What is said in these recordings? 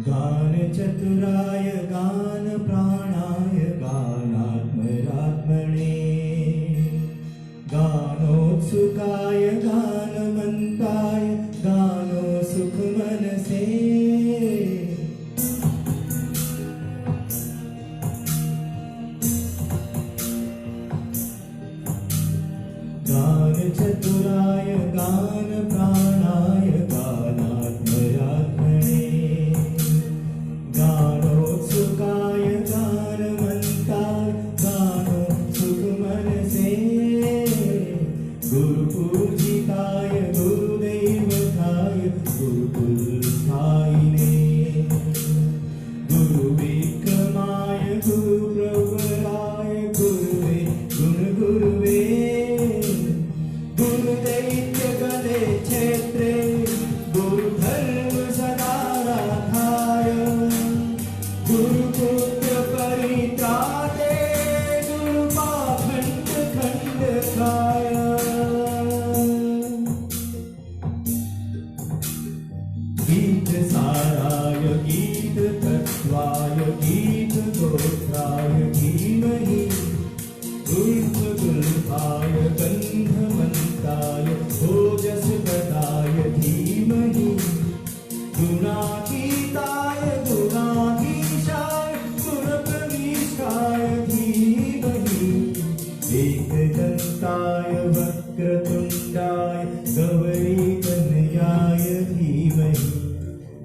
गान चतुराय गान प्राणाय गानात्मरात्मने गानोत्सुकाय गानमन्ताय गानो सुखमनसे गान चतुराय गान प्राणाय गानात्मरात्मने गानोत्सुकाय गानमन्ताय गानो सुखमनसे गुरुपूजिताय गुरुदैवताय गुरुकुलस्थायिने गुरुविक्रमाय गुरुप्रवराय गुरुवे गुरुगुरुवे गुरुदैत्यगणे क्षेत्रे गुरुधर्म सदाराधाय गुरुपुत्र परित्राते गुरुपाखण्ड खण्डकाय गीत साराय गीत तत्वाय गीत गोत्राय धीमहि गुल्फाय गन्धमन्ताय ओजस्पदाय धीमहि गुणातीताय गुणाधीशाय गुणप्रविष्टाय धीमहि एकदन्ताय वक्रतुण्डाय गौरीकन्याय धीमहि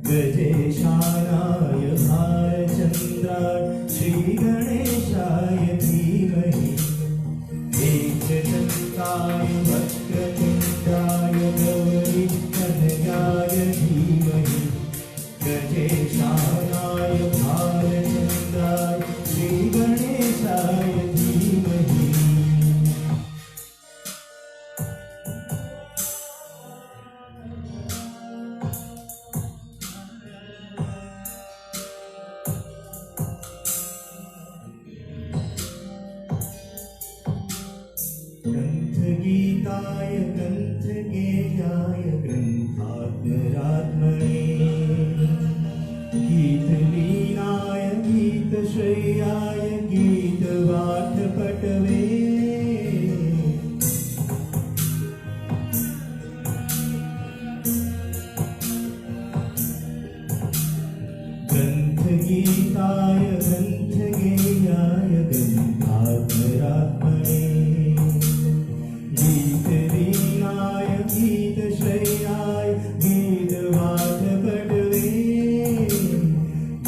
गजेशानाय भारचन्द्राय श्रीगणेशाय धीमहि एकदन्ताय वक्रतुण्डाय गौरीकन्याय धीमहि गजेशानाय भारचन्द्राय श्रीगणेशाय धीमहि ग्रन्थगीताय ग्रन्थगेयाय ग्रन्थात्मरात्मने गीतलीनाय गीतश्रेयाय गीतवाक्यपटवे ग्रन्थगीताय ग्रन्थगेयाय ग्रन्थात्मरात्मने गीतलीनाय गीतश्रेयाय गीतवाक्यपटवे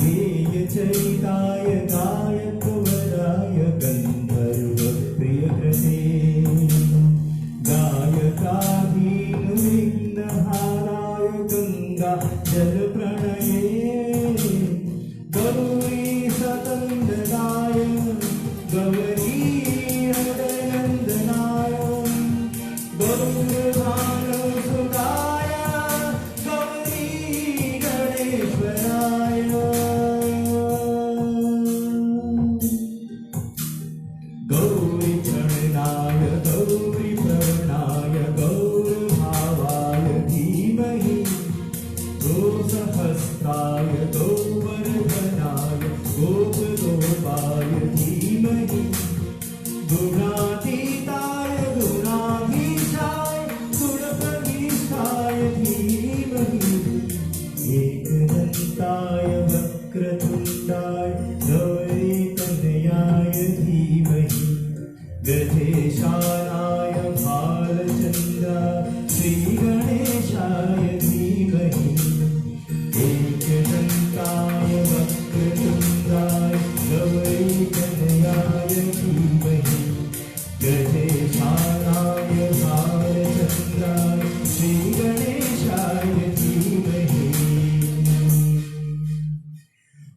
गेयचरिताय गायकवराय गन्धर्वप्रियकृते गायकाधीनविघ्नहाराय गङ्गा जलप्रणये गौरी सतन्दनाय गौरी हृदयनन्दनाय गौरभानुसुताय गौरी गणेश्वराय गौरी चरणाय गौरी प्रवणाय गौरभावाय धीमहि गोसहस्राय गौवर्धनाय गोपगोपाय धीमहि गुणातीताय गुणाधीशाय गुणप्रविष्टाय धीमहि एकदन्ताय वक्रतुण्डाय गौरीकन्याय धीमहि गजेशानाय भालचन्द्राय श्रीगणेशाय धीमहि एकदन्ताय वक्रतुण्डाय गौरीकन्याय धीमहि गजेशानाय भालचन्द्राय श्रीगणेशाय धीमहि।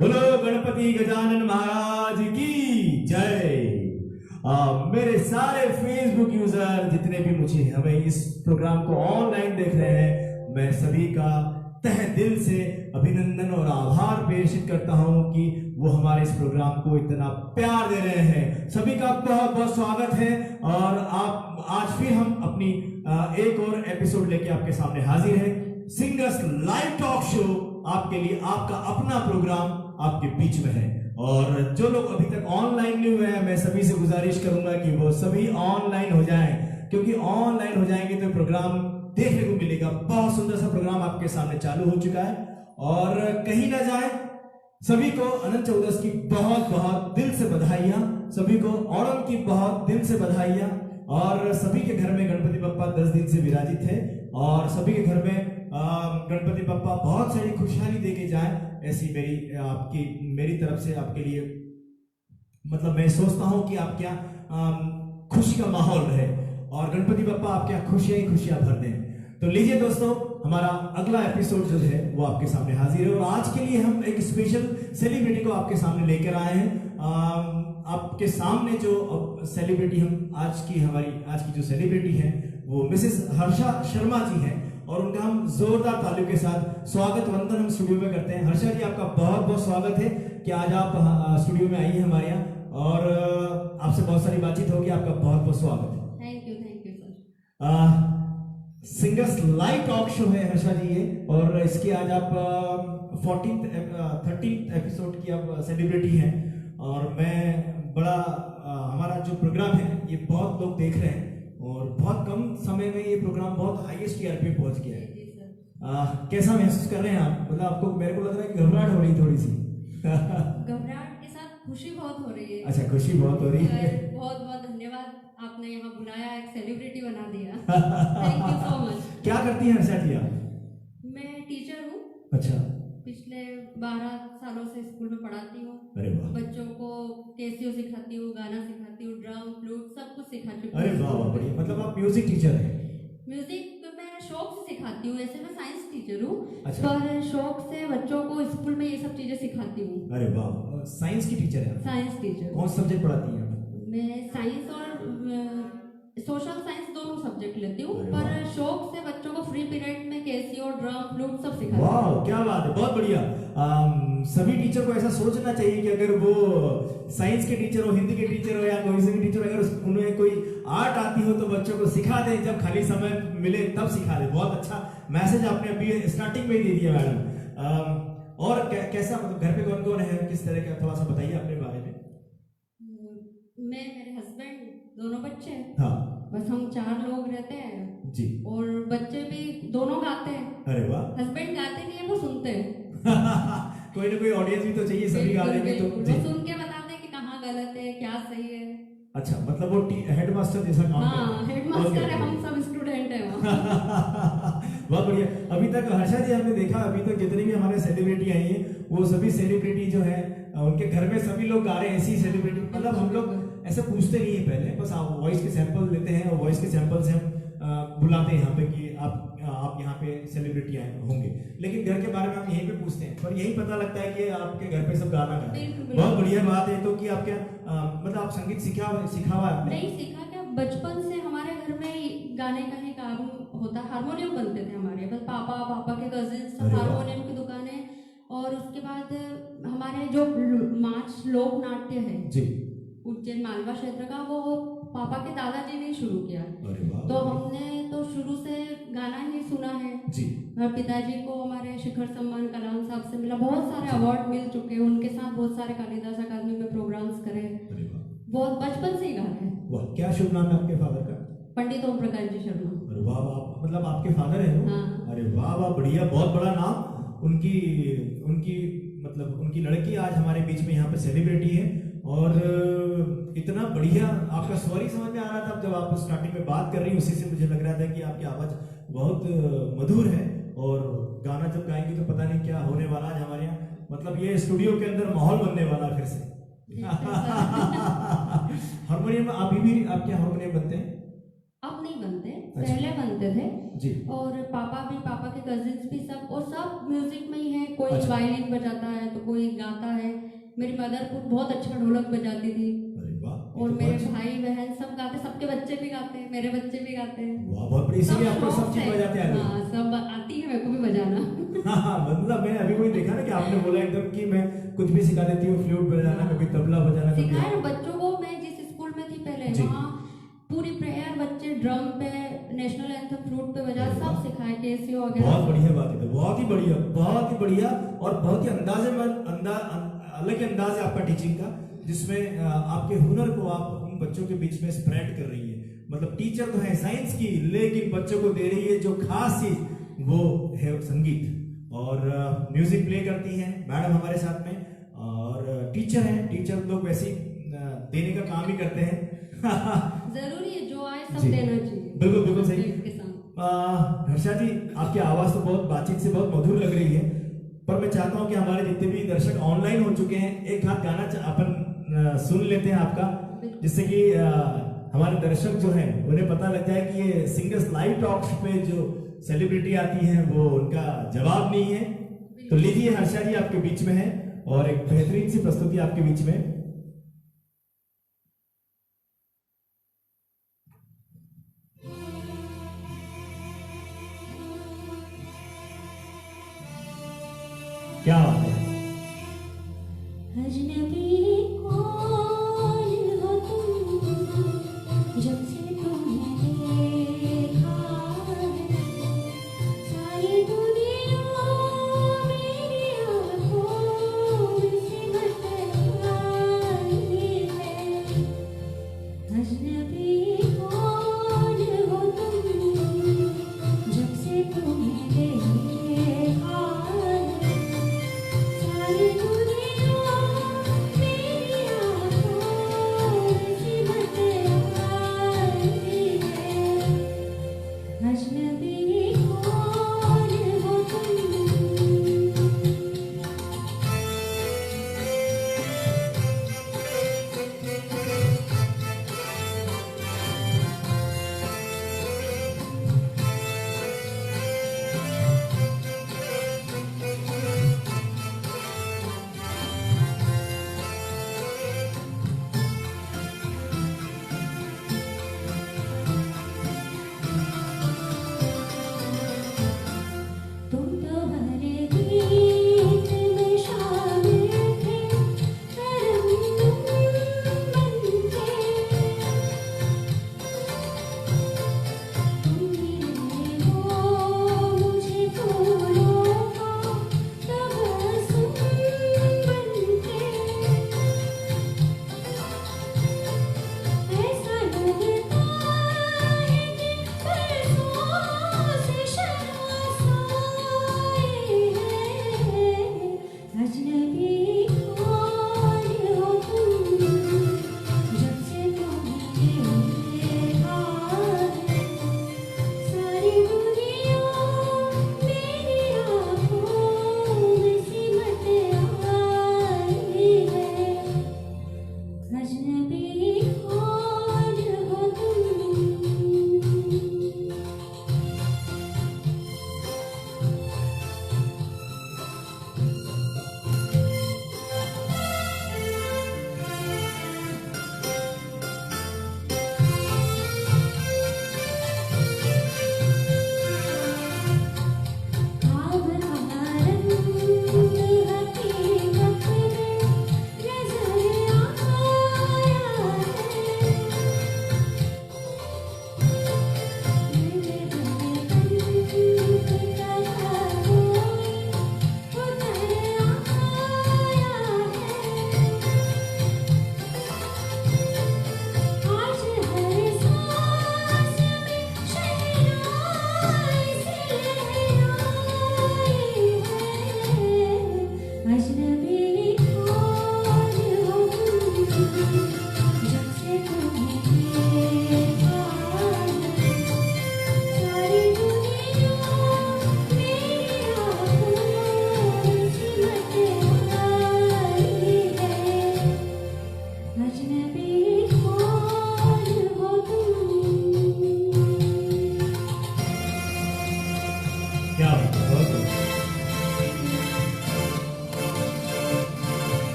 बोलो गणपति गजानन महाराज की जय। मेरे सारे फेसबुक यूजर जितने भी मुझे हमें इस प्रोग्राम को ऑनलाइन देख रहे हैं, मैं सभी का तहे दिल से अभिनंदन और आभार पेश करता हूं कि वो हमारे इस प्रोग्राम को इतना प्यार दे रहे हैं। सभी का बहुत बहुत स्वागत है। और आप आज फिर हम अपनी एक और एपिसोड लेके आपके सामने हाजिर हैं। सिंगर्स लाइव टॉक शो आपके लिए आपका अपना प्रोग्राम आपके बीच में है। और जो लोग अभी तक ऑनलाइन नहीं हुए हैं, मैं सभी से गुजारिश करूंगा कि वो सभी ऑनलाइन हो जाएं, क्योंकि ऑनलाइन हो जाएंगे तो प्रोग्राम देखने को मिलेगा। बहुत सुंदर सा प्रोग्राम आपके सामने चालू हो चुका है और कहीं ना जाए। सभी को अनंत चौदस की बहुत बहुत दिल से बधाइयां, सभी को ओणम की बहुत दिल से बधाइयां। और सभी के घर में गणपति बप्पा 10 दिन से विराजित है और सभी के घर में गणपति बप्पा बहुत सारी खुशहाली देके जाए, ऐसी मेरी तरफ से आपके लिए मतलब मैं सोचता हूं कि आप क्या खुशी का माहौल रहे और गणपति बप्पा आप क्या खुशियां ही खुशियां भर दें। तो लीजिए दोस्तों, हमारा अगला एपिसोड जो है वो आपके सामने हाजिर है और आज के लिए हम एक स्पेशल सेलिब्रिटी को आपके सामने लेकर आए हैं। आपके सामने जो सेलिब्रिटी हम आज की जो सेलिब्रिटी है वो मिसेस हर्षा शर्मा जी हैं और उनका हम जोरदार तालियों के साथ स्वागत वंदन हम स्टूडियो में करते हैं। हर्षा जी, आपका बहुत बहुत स्वागत है कि आज आप स्टूडियो में आई हैं हमारे यहाँ और आपसे बहुत सारी बातचीत होगी। आपका बहुत बहुत स्वागत है। Thank you sir. Singers live talk show है हर्षा जी ये, और इसकी आज आप 13th एपिसोड की आप सेलिब्रिटी हैं और मैं बड़ा हमारा जो प्रोग्राम है ये बहुत लोग देख रहे हैं और बहुत कम समय में ये प्रोग्राम बहुत हाईएस्ट टीआरपी पे पहुंच गया है। कैसा महसूस कर रहे हैं आप? मतलब आपको, मेरे को लग रहा है कि घबराहट हो रही थोड़ी सी। घबराहट के साथ खुशी बहुत हो रही है। अच्छा, खुशी बहुत हो रही है। बहुत बहुत धन्यवाद, आपने यहाँ बुलाया, एक सेलिब्रिटी बना दिया। Thank you so much. क्या करती हैं हर्षा जी आप? मैं टीचर हूँ। अच्छा। पिछले 12 सालों से स्कूल में पढ़ाती हूँ। अरे वाह। बच्चों को कैसियो सिखाती हूँ, गाना सिखाती हूँ, ड्रम फ्लूट सब कुछ सिखा चुकी हूँ। अरे वाह वाह, बढ़िया। मतलब आप म्यूजिक टीचर हैं? म्यूजिक मैं शौक से सिखाती हूँ, वैसे मैं साइंस टीचर हूँ। अच्छा। पर शौक से बच्चों को स्कूल में ये सब चीजें सिखाती हूँ। अरे वाह, साइंस की टीचर है? Science teacher. कौन सब्जेक्ट पढ़ाती हैं? मैं साइंस और सोशल साइंस दोनों सब्जेक्ट लेती हूँ, पर शौक से बच्चों को फ्री पीरियड में कैसियो, ड्रम फ्लूट सब सिखाती हूँ। वाह, क्या बात है, बहुत बढ़िया। सभी टीचर को ऐसा सोचना चाहिए कि अगर वो साइंस के टीचर हो, हिंदी के टीचर हो या कोई से भी टीचर, अगर उन्हें कोई आर्ट आती हो तो बच्चों को सिखा दें, जब खाली समय मिले तब सिखा दें। बहुत अच्छा मैसेज आपने अभी स्टार्टिंग में ही दे दिया मैडम। और कैसा, मतलब घर पे कौन कौन है, किस तरह का, थोड़ा सा बताइए अपने बारे में। मैं, मेरे हस्बैंड, दोनों बच्चे। हाँ। बस हम 4 लोग रहते हैं जी। और बच्चे भी दोनों गाते हैं। अरे वाह। हस्बैंड गाते नहीं है, वो सुनते हैं। कोई ना कोई ऑडियंस भी तो चाहिए, सभी गा देंगे तो वो सुन के बताते हैं कि कहाँ गलत है, क्या सही है। अच्छा, मतलब वो हेडमास्टर जैसा काम करते हैं। हाँ, हेडमास्टर है, हम सब स्टूडेंट हैं वहाँ। बहुत बढ़िया। अभी तक हर्षा जी हमने देखा, अभी तक जितनी भी हमारे सेलिब्रिटी आई हैं वो सभी सेलिब्रिटी जो है उनके घर में सभी लोग गा रहे हैं ऐसी सेलिब्रिटी। मतलब हम लोग ऐसे पूछते नहीं है पहले, बस आप वॉइस के सैंपल लेते हैं और वॉइस के सैंपल से हम बुलाते हैं यहाँ पे कि आप यहाँ पे सेलिब्रिटी आए होंगे, लेकिन घर के बारे में हम यहीं पे पूछते हैं, पर यही पता लगता है कि आपके घर पे सब गाना गा रहे हैं। बहुत बढ़िया बात है। तो कि आप क्या मतलब आप संगीत सिखा हुआ आपने? नहीं सीखा, क्या बचपन से हमारे घर में गाने का ही काम होता, हारमोनियम बनते थे हमारे, बस पापा के कजिन्स सब हारमोनियम की दुकान है। और उसके बाद हमारे जो मार्च लोक नाट्य है जी, उज्जैन मालवा क्षेत्र का, वो पापा के दादाजी ने शुरू किया। तो हमने तो शुरू से गाना ही सुना है जी। और पिताजी को हमारे शिखर सम्मान कलाम साहब से मिला, बहुत सारे अवार्ड मिल चुके हैं, उनके साथ बहुत सारे कालिदास अकादमी में प्रोग्राम्स करे, बहुत बचपन से ही गा रहे हैं। वाह, क्या शुभ नाम है आपके फादर का? पंडित ओम प्रकाश जी शर्मा। अरे वाह वाह, मतलब आपके फादर है वो? हाँ। अरे वाह वाह, बढ़िया, बहुत बड़ा नाम। उनकी लड़की आज हमारे बीच में यहाँ पे सेलिब्रिटी है और इतना बढ़िया आपका स्वर ही समझ में आ रहा था जब आप स्टार्टिंग में बात कर रही, उसी से मुझे लग रहा था कि आपकी आवाज बहुत मधुर है और गाना जब गाएंगे तो पता नहीं क्या होने वाला है हमारे यहाँ। मतलब ये स्टूडियो के अंदर माहौल बनने वाला फिर से। हारमोनियम अभी भी आपके हारमोनियम बनते हैं? अब नहीं बनते, पहले बनते थे जी। और पापा के कजिन्स भी सब, और सब म्यूजिक में ही है, कोई वायलिन बजाता है तो कोई गाता है। मेरी मदर बहुत अच्छा ढोलक बजाती थी और मेरे भाई बहन सब गाते, सबके बच्चे भी गाते हैं, मेरे बच्चे भी गाते हैं। वाह, बहुत बढ़िया। इसीलिए आपको सब चीज बजाते हैं? हाँ, सब आती है मेरे को भी बजाना। हाँ, मतलब मैंने अभी कोई देखा ना कि आपने बोला एकदम कि मैं कुछ भी सिखा देती हूँ, फ्लूट बजाना, कभी तबला बजाना, सिखाया बच्चों को। मैं जिस स्कूल में थी पहले, वहाँ पूरी प्रेयर बच्चे ड्रम पे, नेशनल एंथम फ्लूट पे बजा, सब सिखाए, केसियो वगैरह। बहुत बढ़िया बात है, बहुत ही बढ़िया, बहुत ही बढ़िया। और बहुत ही अलग अंदाज है आपका टीचिंग का, जिसमें आपके हुनर को आप उन बच्चों के बीच में स्प्रेड कर रही है। मतलब टीचर तो है साइंस की, लेकिन बच्चों को दे रही है जो खास चीज, वो है संगीत। और म्यूजिक प्ले करती हैं मैडम हमारे साथ में, और टीचर हैं, टीचर लोग वैसे देने का काम ही करते हैं। जरूरी है, जो आए सब जी। देना चाहिए। बिल्कुल बिल्कुल सही। के साथ। हर्षा जी, आपकी आवाज तो बहुत, बातचीत से बहुत मधुर लग रही है, पर मैं चाहता हूं कि हमारे जितने भी दर्शक ऑनलाइन हो चुके हैं, एक हाथ गाना अपन सुन लेते हैं आपका, जिससे कि हमारे दर्शक जो हैं उन्हें पता लग जाए कि ये सिंगर्स लाइव टॉक्स पे जो सेलिब्रिटी आती है वो उनका जवाब नहीं है। तो लीजिए, हर्षा जी आपके बीच में है और एक बेहतरीन सी प्रस्तुति आपके बीच में। क्या बात है। अजनबी कौन हो तुम, जब से तुम्हें देखा है, सारी दुनिया मेरी आँखों से बदलाई है। अजनबी कौन हो तुम, जब से तुम्हें देखा है,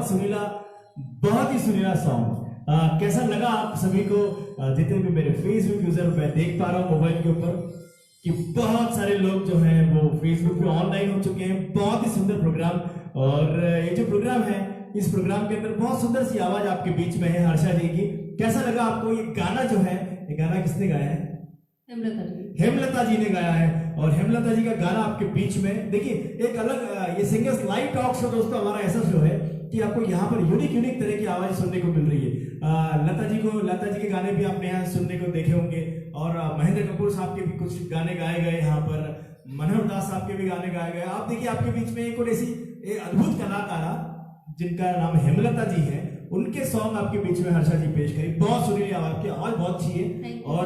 बहुत ही सुरीला सॉन्ग। कैसा लगा आप सभी को? जितने भी मेरे फेसबुक यूजर मैं देख पा रहा हूँ मोबाइल के ऊपर कि बहुत सारे लोग जो हैं वो फेसबुक पे ऑनलाइन हो चुके हैं। बहुत ही सुंदर प्रोग्राम, और ये जो प्रोग्राम है, इस प्रोग्राम के अंदर बहुत सुंदर सी आवाज आपके बीच में है हर्षा जी की। कैसा लगा आपको? ये गाना जो है, ये गाना किसने गाया है? हेमलता जी ने गाया है। और हेमलता जी का गाना आपके बीच में, देखिए एक अलग, ये सिंगर्स लाइव टॉक शो दोस्तों हमारा ऐसा शो है कि आपको यहाँ पर यूनिक तरह की आवाज सुनने को मिल रही है। लता जी के गाने भी आपने यहाँ सुनने को देखे होंगे, और महेंद्र कपूर साहब के भी कुछ गाने गाए गए यहाँ पर, मनोहर दास साहब के भी गाने गाए गए। आप देखिए आपके बीच में एक और ऐसी अद्भुत कलाकारा जिनका नाम हेमलता जी है, उनके सॉन्ग आपके बीच में हर्षा जी पेश करी। बहुत सुरीली आवाज, की आवाज बहुत अच्छी है। और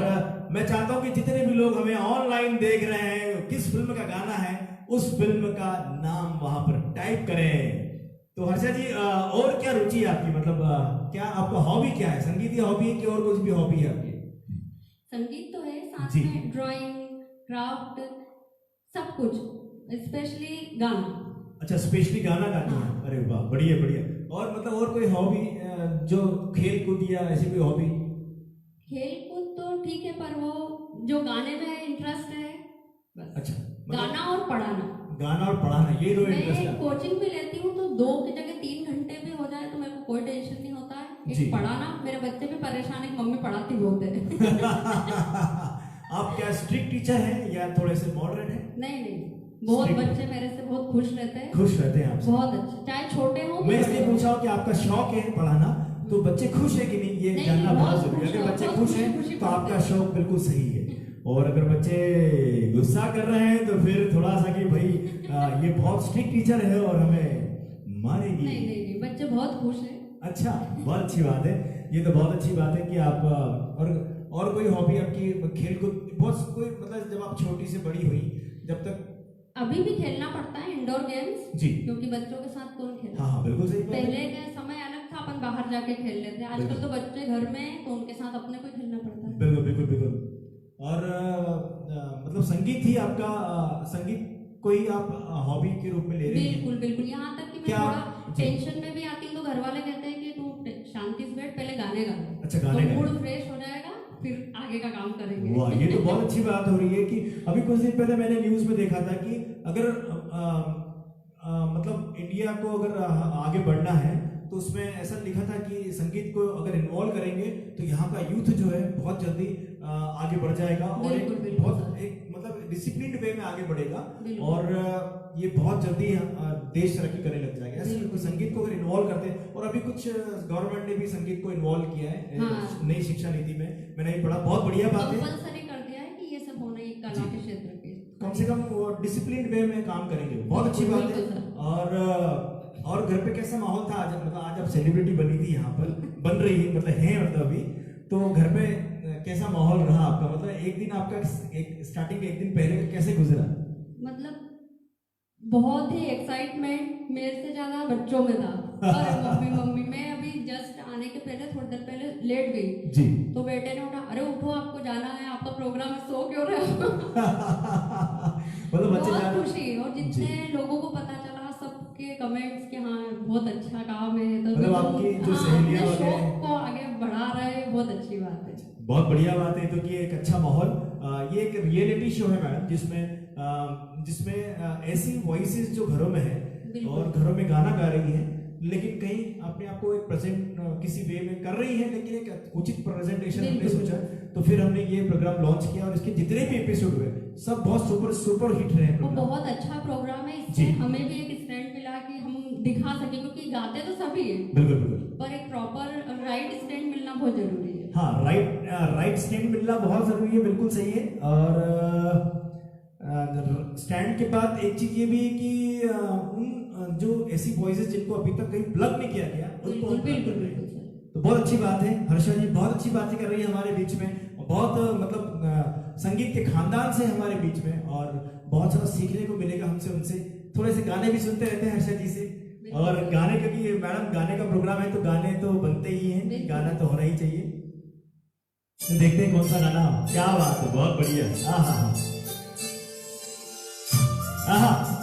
मैं चाहता हूं कि जितने भी लोग हमें ऑनलाइन देख रहे हैं, किस फिल्म का गाना है उस फिल्म का नाम वहां पर टाइप करें। तो हर्षा जी, और क्या रुचि है आपकी? मतलब क्या आपका हॉबी क्या है? संगीत की हॉबी है कि और कुछ भी हॉबी है आपकी? संगीत तो है, साथ में ड्राइंग, क्राफ्ट, सब कुछ, स्पेशली गाना। अच्छा, स्पेशली गाना गाती हैं? अरे वाह, बढ़िया। और मतलब और कोई हॉबी जो खेल कूद या ऐसी कोई हॉबी? खेल कूद तो ठीक है, पर वो जो गाने में इंटरेस्ट है बस। अच्छा, गाना और पढ़ाना, ये दो इंटरेस्ट है। मैं कोचिंग भी लेती हूँ, तो 2 की जगह 3 घंटे भी हो जाए तो मेरे को कोई टेंशन नहीं होता है। एक पढ़ाना, मेरे बच्चे भी परेशान है, मम्मी पढ़ाती बहुत है। आप क्या स्ट्रिक्ट टीचर हैं या थोड़े से मॉडरेट हैं? नहीं, बहुत बच्चे मेरे से बहुत खुश रहते हैं आपसे? बहुत अच्छे, चाहे छोटे हो। मैं इसलिए पूछा हूँ कि आपका शौक है पढ़ाना, तो बच्चे खुश है कि नहीं, ये जानना बहुत जरूरी है। अगर बच्चे खुश हैं तो आपका शौक बिल्कुल सही है, और अगर बच्चे गुस्सा कर रहे हैं तो फिर थोड़ा सा कि भाई ये बहुत स्ट्रिक्ट टीचर है और हमें मारेगी। नहीं, बच्चे बहुत खुश हैं। अच्छा, बहुत अच्छी बात है। ये तो बहुत अच्छी बात है कि आप और कोई हॉबी आपकी? खेल को बहुत कोई, मतलब जब आप छोटी से बड़ी हुई, जब तक अभी भी खेलना पड़ता है इंडोर गेम्स जी, क्योंकि बच्चों के साथ कौन खेले। हाँ, बिल्कुल सही। पहले का समय अलग था, अपन बाहर जाके खेल लेते हैं। आजकल तो बच्चे घर में, तो उनके साथ अपने को खेलना पड़ता है। बिल्कुल। और मतलब संगीत ही आपका, संगीत कोई आप हॉबी के रूप में ले रहे हैं? बिल्कुल। यहाँ तक कि मैं थोड़ा टेंशन में भी आती हूँ तो घर वाले कहते हैं कि तू शांति से बैठ, पहले गाने गा। अच्छा, गाने गा, मूड फ्रेश हो जाएगा, फिर आगे का काम करेंगे। वाह, ये तो बहुत अच्छी बात हो रही है कि अभी कुछ दिन पहले मैंने न्यूज में देखा था कि अगर मतलब इंडिया को अगर आगे बढ़ना है तो उसमें ऐसा लिखा था कि संगीत को अगर इन्वॉल्व करेंगे तो यहाँ का यूथ जो है बहुत जल्दी आगे बढ़ जाएगा, और एक मतलब डिसिप्लिन वे में आगे बढ़ेगा, और ये बहुत जल्दी देश तरक्की करने लग जाएगा। ऐसे संगीत को अगर इन्वॉल्व करते हैं, और अभी कुछ गवर्नमेंट ने भी संगीत को इन्वॉल्व किया है नई शिक्षा नीति में, मैंने भी पढ़ा। बहुत बढ़िया बात है, कंपल्सरी कर दिया है कि ये सब होना ही कला के क्षेत्र के, कम से कम डिसिप्लिन वे में काम करेंगे। बहुत अच्छी बात है। और घर पे कैसा माहौल था आज? मतलब आज आप सेलिब्रिटी बनी थी, यहाँ पर बन रही है, मतलब है, मतलब अभी तो घर पे कैसा माहौल रहा आपका? मतलब एक दिन आपका स्टार्टिंग एक दिन पहले कैसे गुजरा? मतलब बहुत ही एक्साइटमेंट मेरे से ज्यादा बच्चों में था। और मम्मी मैं अभी जस्ट आने के पहले, थोड़ी देर पहले लेट गई जी, तो बेटे ने उठा, अरे उठो आपको जाना है, आपका प्रोग्राम है, सो क्यों रहे हो? मतलब बहुत खुशी, और जितने लोगों को पता चला सबके कमेंट्स के हाँ बहुत अच्छा काम है, तो मतलब आपकी जो सहेलियां वगैरह को आगे बढ़ा रहे हैं, बहुत अच्छी बात है। बहुत बढ़िया बात है। तो कि एक अच्छा माहौल, ये एक रियलिटी शो है मैडम, जिसमें ऐसी वॉइसेस जो घरों में है और घरों में गाना गा रही है, लेकिन कहीं अपने आप को एक प्रेजेंट किसी वे में कर रही है, लेकिन एक उचित प्रेजेंटेशन हमने सोचा, तो फिर हमने ये प्रोग्राम लॉन्च किया, और इसके जितने भी एपिसोड हुए सब बहुत सुपर हिट रहे। बहुत अच्छा प्रोग्राम है, इससे हमें भी एक स्टैंड मिला कि हम दिखा सके, क्योंकि गाते तो सभी है बिल्कुल, पर एक प्रॉपर राइट स्टैंड मिलना बहुत जरूरी है। हाँ, राइट स्टैंड मिलना बहुत जरूरी है, बिल्कुल सही है। और स्टैंड के बाद एक चीज ये भी है कि उन जो ऐसी वॉइसेस जिनको अभी तक कहीं प्लग नहीं किया गया, बिल्कुल तो बहुत अच्छी बात है। हर्षा जी बहुत अच्छी बातें कर रही है हमारे बीच में, बहुत मतलब संगीत के खानदान से हमारे बीच में, और बहुत सारा सीखने को मिलेगा हमसे, उनसे थोड़े से गाने भी सुनते रहते हैं हर्षा जी से। और गाने, क्योंकि मैडम गाने का प्रोग्राम है तो गाने तो बनते ही हैं, गाना तो होना ही चाहिए। तो देखते हैं कौन सा गाना। क्या बात है, बहुत बढ़िया। हाँ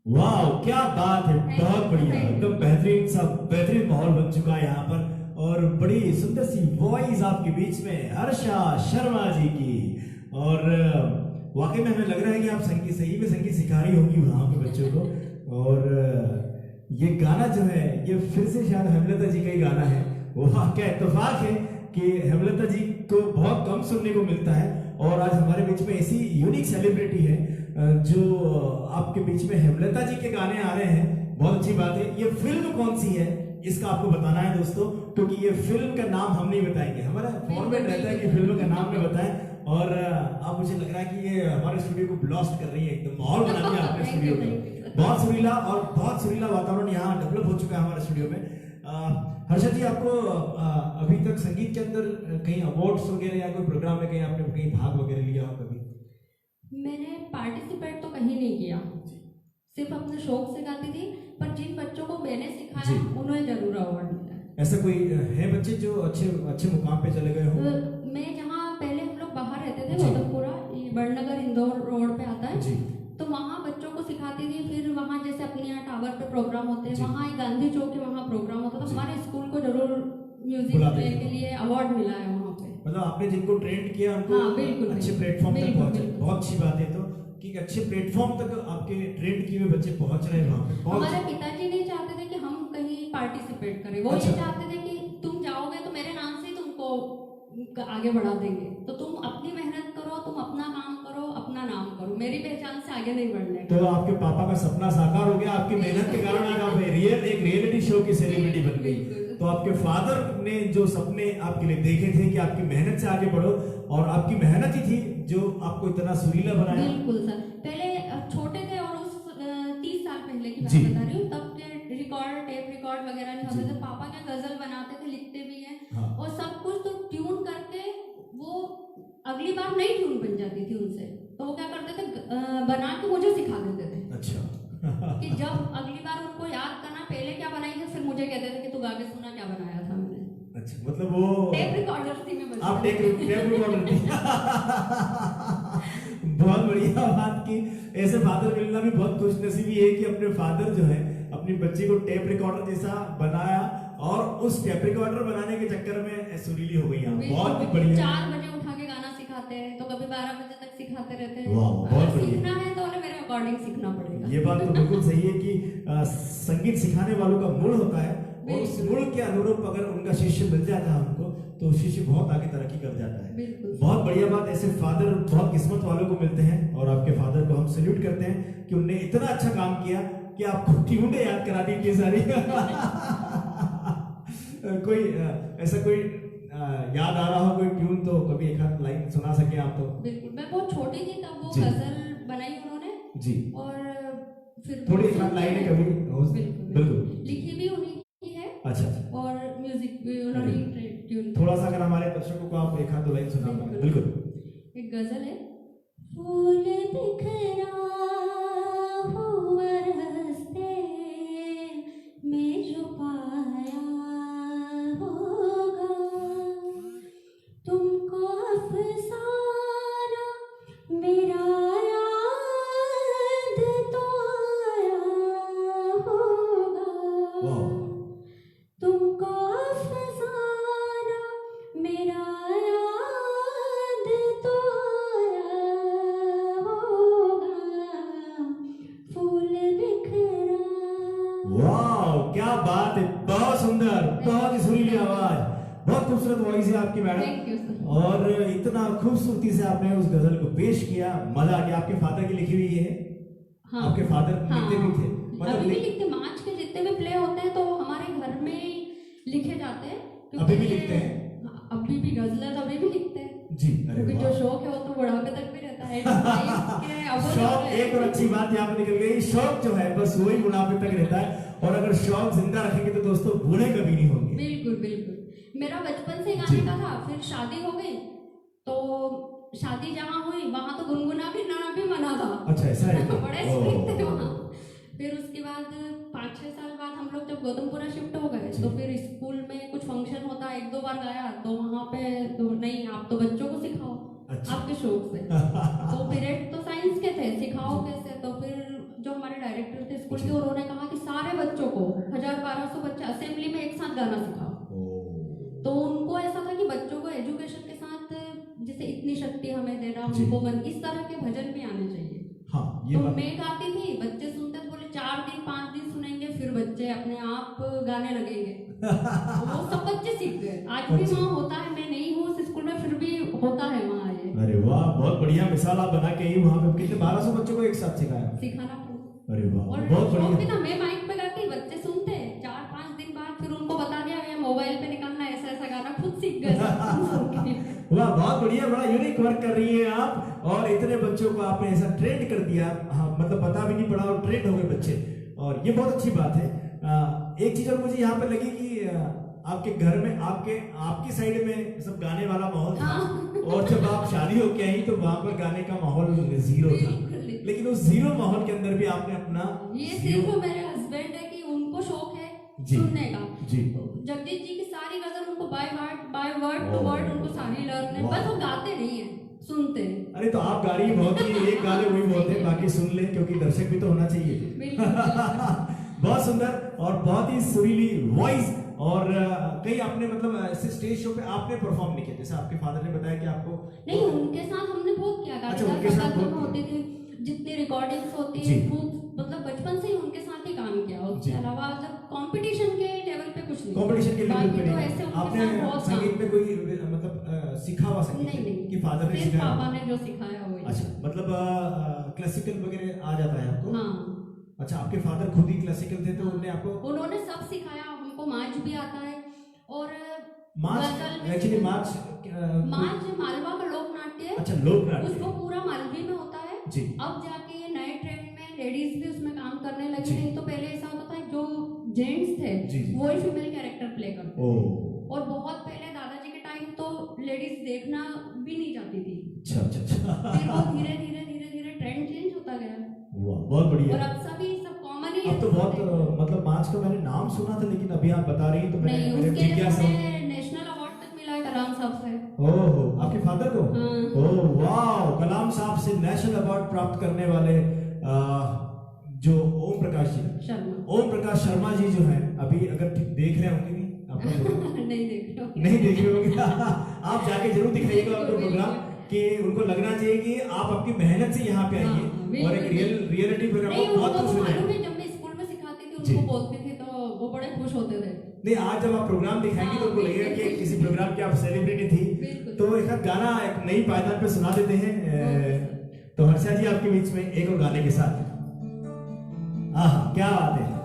वाह क्या बात है, Thank बहुत you, बढ़िया, thank you. एकदम बेहतरीन सा बेहतरीन माहौल बन चुका है यहाँ पर। और बड़ी सुंदर सी वॉइस आपके बीच में हर्षा शर्मा जी की। और वाकई में हमें लग रहा है कि आप संगीत सही में संगीत सिखा रही होंगी वहाँ पे बच्चों को। और ये गाना जो है ये फिर से शायद हेमलता जी का ही गाना है। वाह क्या इत्तेफाक है कि हेमलता जी को बहुत कम सुनने को मिलता है और आज हमारे बीच में ऐसी यूनिक सेलिब्रिटी है जो आपके बीच में हेमलता जी के गाने आ रहे हैं। बहुत अच्छी बात है। ये फिल्म कौन सी है इसका आपको बताना है दोस्तों, क्योंकि ये फिल्म का नाम हम नहीं बताएंगे, हमारा फॉर्मेट रहता है कि फिल्म का नाम नहीं बताएं। और अब मुझे लग रहा है कि ये हमारे स्टूडियो को ब्लास्ट कर रही है, एकदम माहौल बना दिया आपने स्टूडियो में। बहुत सुरीला और बहुत सुरीला वातावरण यहाँ डेवलप हो चुका है हमारे स्टूडियो में। हर्षा जी, आपको अभी तक संगीत के अंदर कहीं अवार्ड्स वगैरह या कोई प्रोग्राम में कहीं आपने कहीं भाग वगैरह लिया हो कभी? मैंने पार्टिसिपेट तो कहीं नहीं किया, सिर्फ अपने शौक से गाती थी, पर जिन बच्चों को मैंने सिखाया उन्हें जरूर अवार्ड मिला। ऐसा कोई है बच्चे जो अच्छे अच्छे मुकाम पे चले गए हो? मैं जहाँ पहले हम लोग बाहर रहते थे गौतमपुरा, ये बड़नगर इंदौर रोड पे आता है, तो वहाँ बच्चों को सिखाती थी। फिर वहाँ जैसे अपने यहाँ टावर पे प्रोग्राम होते हैं, वहाँ एक गांधी चौक के वहाँ प्रोग्राम होता था, हमारे स्कूल को जरूर म्यूजिक के लिए अवार्ड मिला है वहाँ पे। मतलब आपने जिनको ट्रेन किया उनको अच्छे प्लेटफॉर्म तक पहुंचे। बहुत अच्छी बात है तो कि अच्छे प्लेटफॉर्म तक आपके ट्रेन किए हुए बच्चे पहुंच रहे हैं वहाँ पे। हमारे पिताजी नहीं चाहते थे कि हम कहीं पार्टिसिपेट करें, वो ये चाहते थे कि तुम जाओगे तो मेरे नाम से तुमको आगे बढ़ा देंगे, तो तुम अपनी मेहनत करो, तुम अपना काम करो, अपना नाम करो, मेरी पहचान से आगे नहीं बढ़ने। तो आपके पापा का सपना साकार हो गया आपकी मेहनत के कारण। आज आप एक रियलिटी शो की सेलिब्रिटी बन गई। तो आपके फादर ने जो सपने आपके लिए देखे थे कि आपकी मेहनत से आगे बढ़ो, और आपकी मेहनत ही थी जो आपको इतना सुरीला बनाया। बिल्कुल सर, पहले छोटे थे और उस 30 साल पहले की बात बता रही हूँ, तब के रिकॉर्ड टेप रिकॉर्ड वगैरह नहीं होते थे। पापा क्या गजल बनाते थे, लिखते भी हैं और सब कुछ, तो ट्यून करके वो अगली बार नई ट्यून बन जाती थी उनसे, तो वो क्या करते थे बना के मुझे सिखा देते थे। अच्छा कि जब अगली बार उनको याद करना पहले क्या बनाई है, फिर मुझे कहते थे कि तू गा के सुना क्या बनाया था मैंने। अच्छा, मतलब वो टेप रिकॉर्डर थी मैं, आप टेप रिकॉर्डर थी। बहुत बढ़िया बात की। ऐसे फादर मिलना भी बहुत खुशनसीबी है कि अपने फादर जो है अपनी बच्ची को टेप रिकॉर्डर जैसा बनाया, और उस टेप रिकॉर्डर बनाने के चक्कर में सुरीली हो गई। बहुत बढ़िया। 4 बजे उठा के गाना सिखाते हैं, तो कभी 12 बजे तक सिखाते रहते हैं। बहुत बढ़िया। सीखना है तो उन्हें मेरे अकॉर्डिंग सीखना पड़ेगा। ये बात तो बिल्कुल सही है कि संगीत सिखाने वालों का मूड होता है, और उस मूड के अनुरूप अगर उनका शिष्य मिल जाता है हमको, तो शिष्य बहुत आगे तरक्की कर जाता है। बहुत बढ़िया बात। ऐसे फादर बहुत किस्मत वालों को मिलते हैं, और आपके फादर को हम सैल्यूट करते हैं कि उन्होंने इतना अच्छा काम किया कि आपको ट्यूनें याद करा दी इतनी सारी। कोई ऐसा कोई याद आ रहा हो कोई ट्यून, तो कभी एक हाथ लाइन सुना सके आप? तो बिल्कुल, मैं बहुत छोटी थी तब वो गजल बनाई उन्होंने जी, और फिर थोड़ी एक हाथ लाइन है कभी? बिल्कुल लिखी भी उन्हीं की है। अच्छा, और म्यूजिक भी उन्होंने ट्यून। थोड़ा सा अगर हमारे दर्शकों को आप एक हाथ दो लाइन सुना पाए। बिल्कुल। एक गजल है, फूल बिखरा हुआ रास्ते में जो पाया होगा, तुमको अफसाना मेरा याद तो आया होगा, तुमको अफसाना मेरा याद तो आया होगा, फूल बिखरा। वाह क्या बात है, बहुत सुंदर, बहुत ही सुरीली आवाज, बहुत खूबसूरत वॉइस है आपकी मैडम, और इतना खूबसूरती से आपने उस गजल को पेश किया, मजा आ गया। आपके फादर की लिखी हुई है? हाँ, आपके फादर लिखते भी थे? मतलब अभी भी लिखते, मार्च के जितने भी प्ले होते हैं तो हमारे घर में ही लिखे जाते हैं। अभी भी लिखते हैं? अभी भी गजलें तो अभी भी लिखते हैं जी। क्योंकि जो शौक है वो तो बुढ़ापे तक भी रहता है। शौक, एक और अच्छी बात यहाँ पे निकल गई, शौक जो है बस वही बुढ़ापे तक रहता है, और अगर शौक जिंदा रखेंगे तो दोस्तों बूढ़े कभी नहीं होंगे। बिल्कुल बिल्कुल। मेरा बचपन से गाने का था, फिर शादी हो गई, तो शादी जहाँ हुई वहाँ तो गुनगुना भी ना भी मना था। अच्छा, ऐसा है? बड़े स्ट्रिक्ट थे वहाँ। फिर उसके बाद 5-6 साल बाद हम लोग जब गौतमपुरा शिफ्ट हो गए, तो फिर स्कूल में कुछ फंक्शन होता, 1-2 बार गाया, तो वहाँ पे तो नहीं, आप तो बच्चों को सिखाओ। अच्छा। आपके शौक से। तो पीरियड तो साइंस के थे, सिखाओ कैसे, तो फिर जो हमारे डायरेक्टर थे स्कूल के, उन्होंने कहा कि सारे बच्चों को 1000-1200 बच्चे असेंबली में एक साथ गाना सिखाओ। तो उनको ऐसा था कि बच्चों को एजुकेशन के साथ जैसे इतनी शक्ति हमें देना, उनको मन इस तरह के भजन भी आने चाहिए। हाँ, ये तो बात मैं गाती थी, बच्चे सुनते थे, बोले 4 दिन 5 दिन सुनेंगे, फिर बच्चे अपने आप गाने लगेंगे। वो सब बच्चे सीख गए। आज भी वहाँ होता है, मैं नहीं हूँ उस स्कूल में, फिर भी होता है वहाँ ये। अरे वाह, बहुत बढ़िया मिसाल आप बना के ही वहाँ पे कितने 1200 बच्चों को एक साथ सिखाया। सिखाना पड़ता। अरे वाह, और बहुत शौक भी बढ़िया। था, मैं माइक पे गाती, बच्चे सुनते, 4-5 दिन बाद फिर उनको बता दिया ये मोबाइल पे निकालना, ऐसा ऐसा गाना, खुद सीख गए सब। वाह, बहुत बढ़िया, बड़ा यूनिक वर्क कर रही है आप, और इतने बच्चों को आपने ऐसा ट्रेंड कर दिया। हाँ, मतलब पता भी नहीं पड़ा और ट्रेंड हो गए बच्चे, और ये बहुत अच्छी बात है। एक चीज और मुझे यहाँ पे लगी कि आपके घर में आपकी साइड में सब गाने वाला माहौल था, और जब आप शादी होके आई तो वहां पर गाने का माहौल जीरो था, लेकिन उस जीरो माहौल के अंदर भी आपने अपना ये सिर्फ मेरे हस्बैंड है कि उनको शौक है सुनने का। जी, जगदीश जी की सारी गजल उनको बाय वर्ड टू वर्ड उनको सारी लर्न है, बस वो गाते नहीं है, सुनते हैं। अरे तो आप गा रही बहुत ही, एक गाने वही बहुत है, बाकी सुन ले, क्योंकि दर्शक भी तो होना चाहिए। बहुत सुंदर और बहुत ही सुरीली वॉइस। और कहीं आपने मतलब ऐसे स्टेज शो पे आपने परफॉर्म नहीं किया, जैसे आपके फादर ने बताया कि आपको नहीं, उनके साथ हमने बहुत किया। अच्छा, उनके साथ बहुत होती थी, जितनी रिकॉर्डिंग्स होती जी। है, मतलब बचपन से ही उनके साथ ही काम किया। उसके अलावा जब कंपटीशन के लेवल पे कुछ नहीं, कंपटीशन के लेवल पे तो नहीं। ऐसे उनके आपने साथ बहुत संगीत में कोई मतलब सीखा हुआ संगीत नहीं नहीं कि फादर ने सिर्फ सिखाया? पापा ने जो सिखाया वही। अच्छा, मतलब क्लासिकल वगैरह आ जाता है आपको? हाँ। अच्छा, आपके फादर खुद ही क्लासिकल थे, तो उन्होंने आपको उन्होंने सब सिखाया हमको। मार्च भी आता है, और मार्च, एक्चुअली मार्च मालवा का लोक नाट्य है। अच्छा, लोक नाट्य उसको पूरा मालवी में होता है जी। अब जाके ये नए ट्रेंड में लेडीज भी उसमें काम करने लगी। जी। नहीं तो पहले ऐसा होता था जो जेंट्स थे जी। वही फीमेल कैरेक्टर प्ले करते थे। ओह, और बहुत पहले दादाजी के टाइम तो लेडीज देखना भी नहीं चाहती थी। अच्छा अच्छा अच्छा। फिर वो धीरे धीरे ट्रेंड चेंज होता गया। वाह, बहुत बढ़िया। और अब सभी सब कॉमन ही अब तो बहुत मतलब मार्च का मैंने नाम सुना था, लेकिन अभी आप बता रही हैं तो नहीं, मैंने उसके लिए जिज्ञासा। उन्हें नेशनल अवार्ड तक मिला है कलाम साहब से। ओहो, आपके फादर को? हाँ। ओह वाह, कलाम साहब से नेशनल अवार्ड प्राप्त करने वाले जो ओम प्रकाश जी, ओम प्रकाश शर्मा जी जो हैं, अभी अगर देख रहे होंगे नहीं आप नहीं देख रहे नहीं देख रहे होंगे आप जाके जरूर दिखाइएगा उनको प्रोग्राम, कि उनको लगना चाहिए कि आप अपनी मेहनत से यहाँ पे आइए, और एक रियलिटी पे बहुत खुश हो जाएंगे। जब मैं स्कूल में सिखाती थी उनको बोलती थी तो वो बड़े खुश होते थे। नहीं, आज जब आप प्रोग्राम दिखाएंगे तो उनको लगेगा कि किसी प्रोग्राम की आप सेलिब्रिटी थी। तो एक गाना एक नई पायदान पे सुना देते हैं, तो हर्षा जी आपके बीच में एक और गाने के साथ। हाँ, क्या बात है।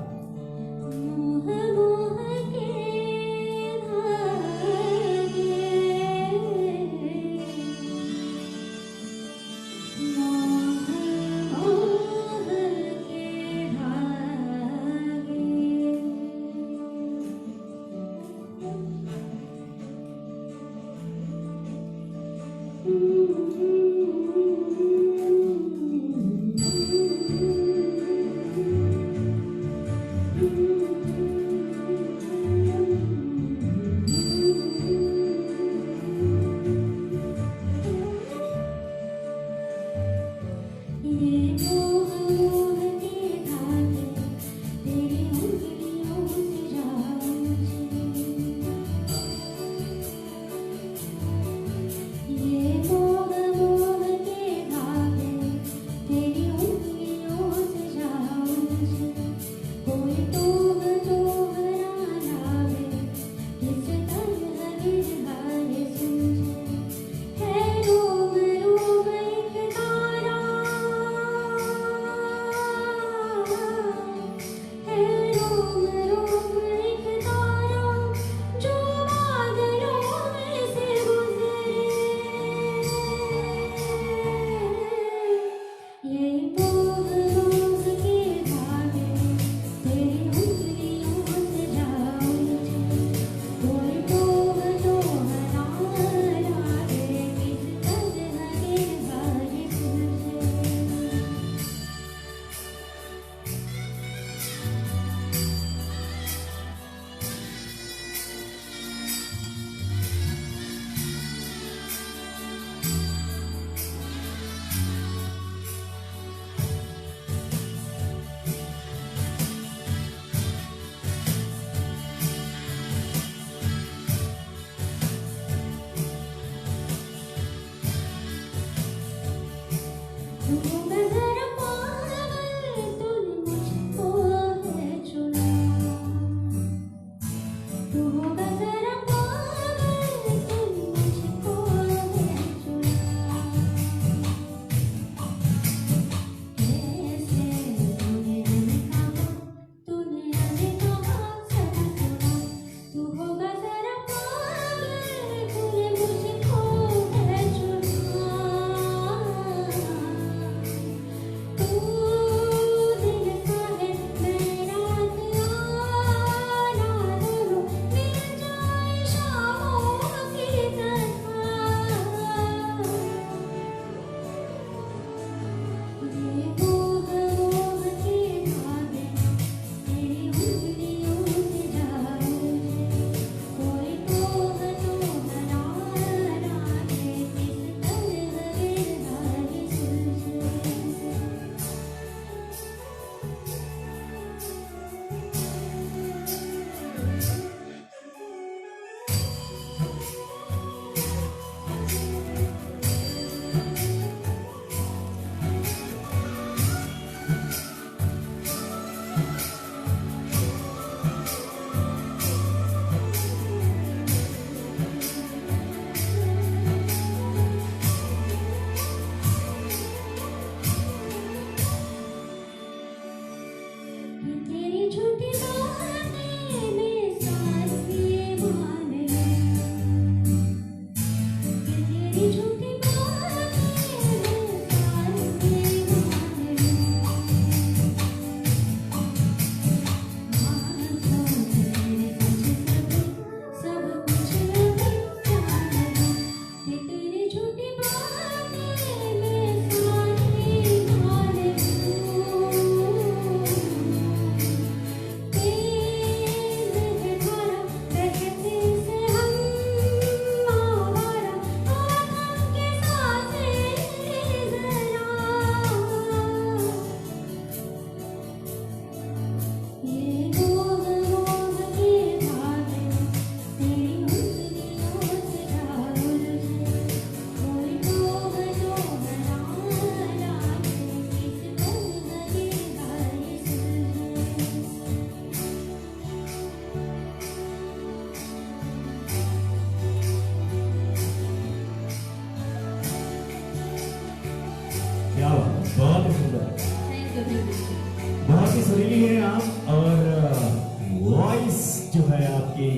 जो है आपकी,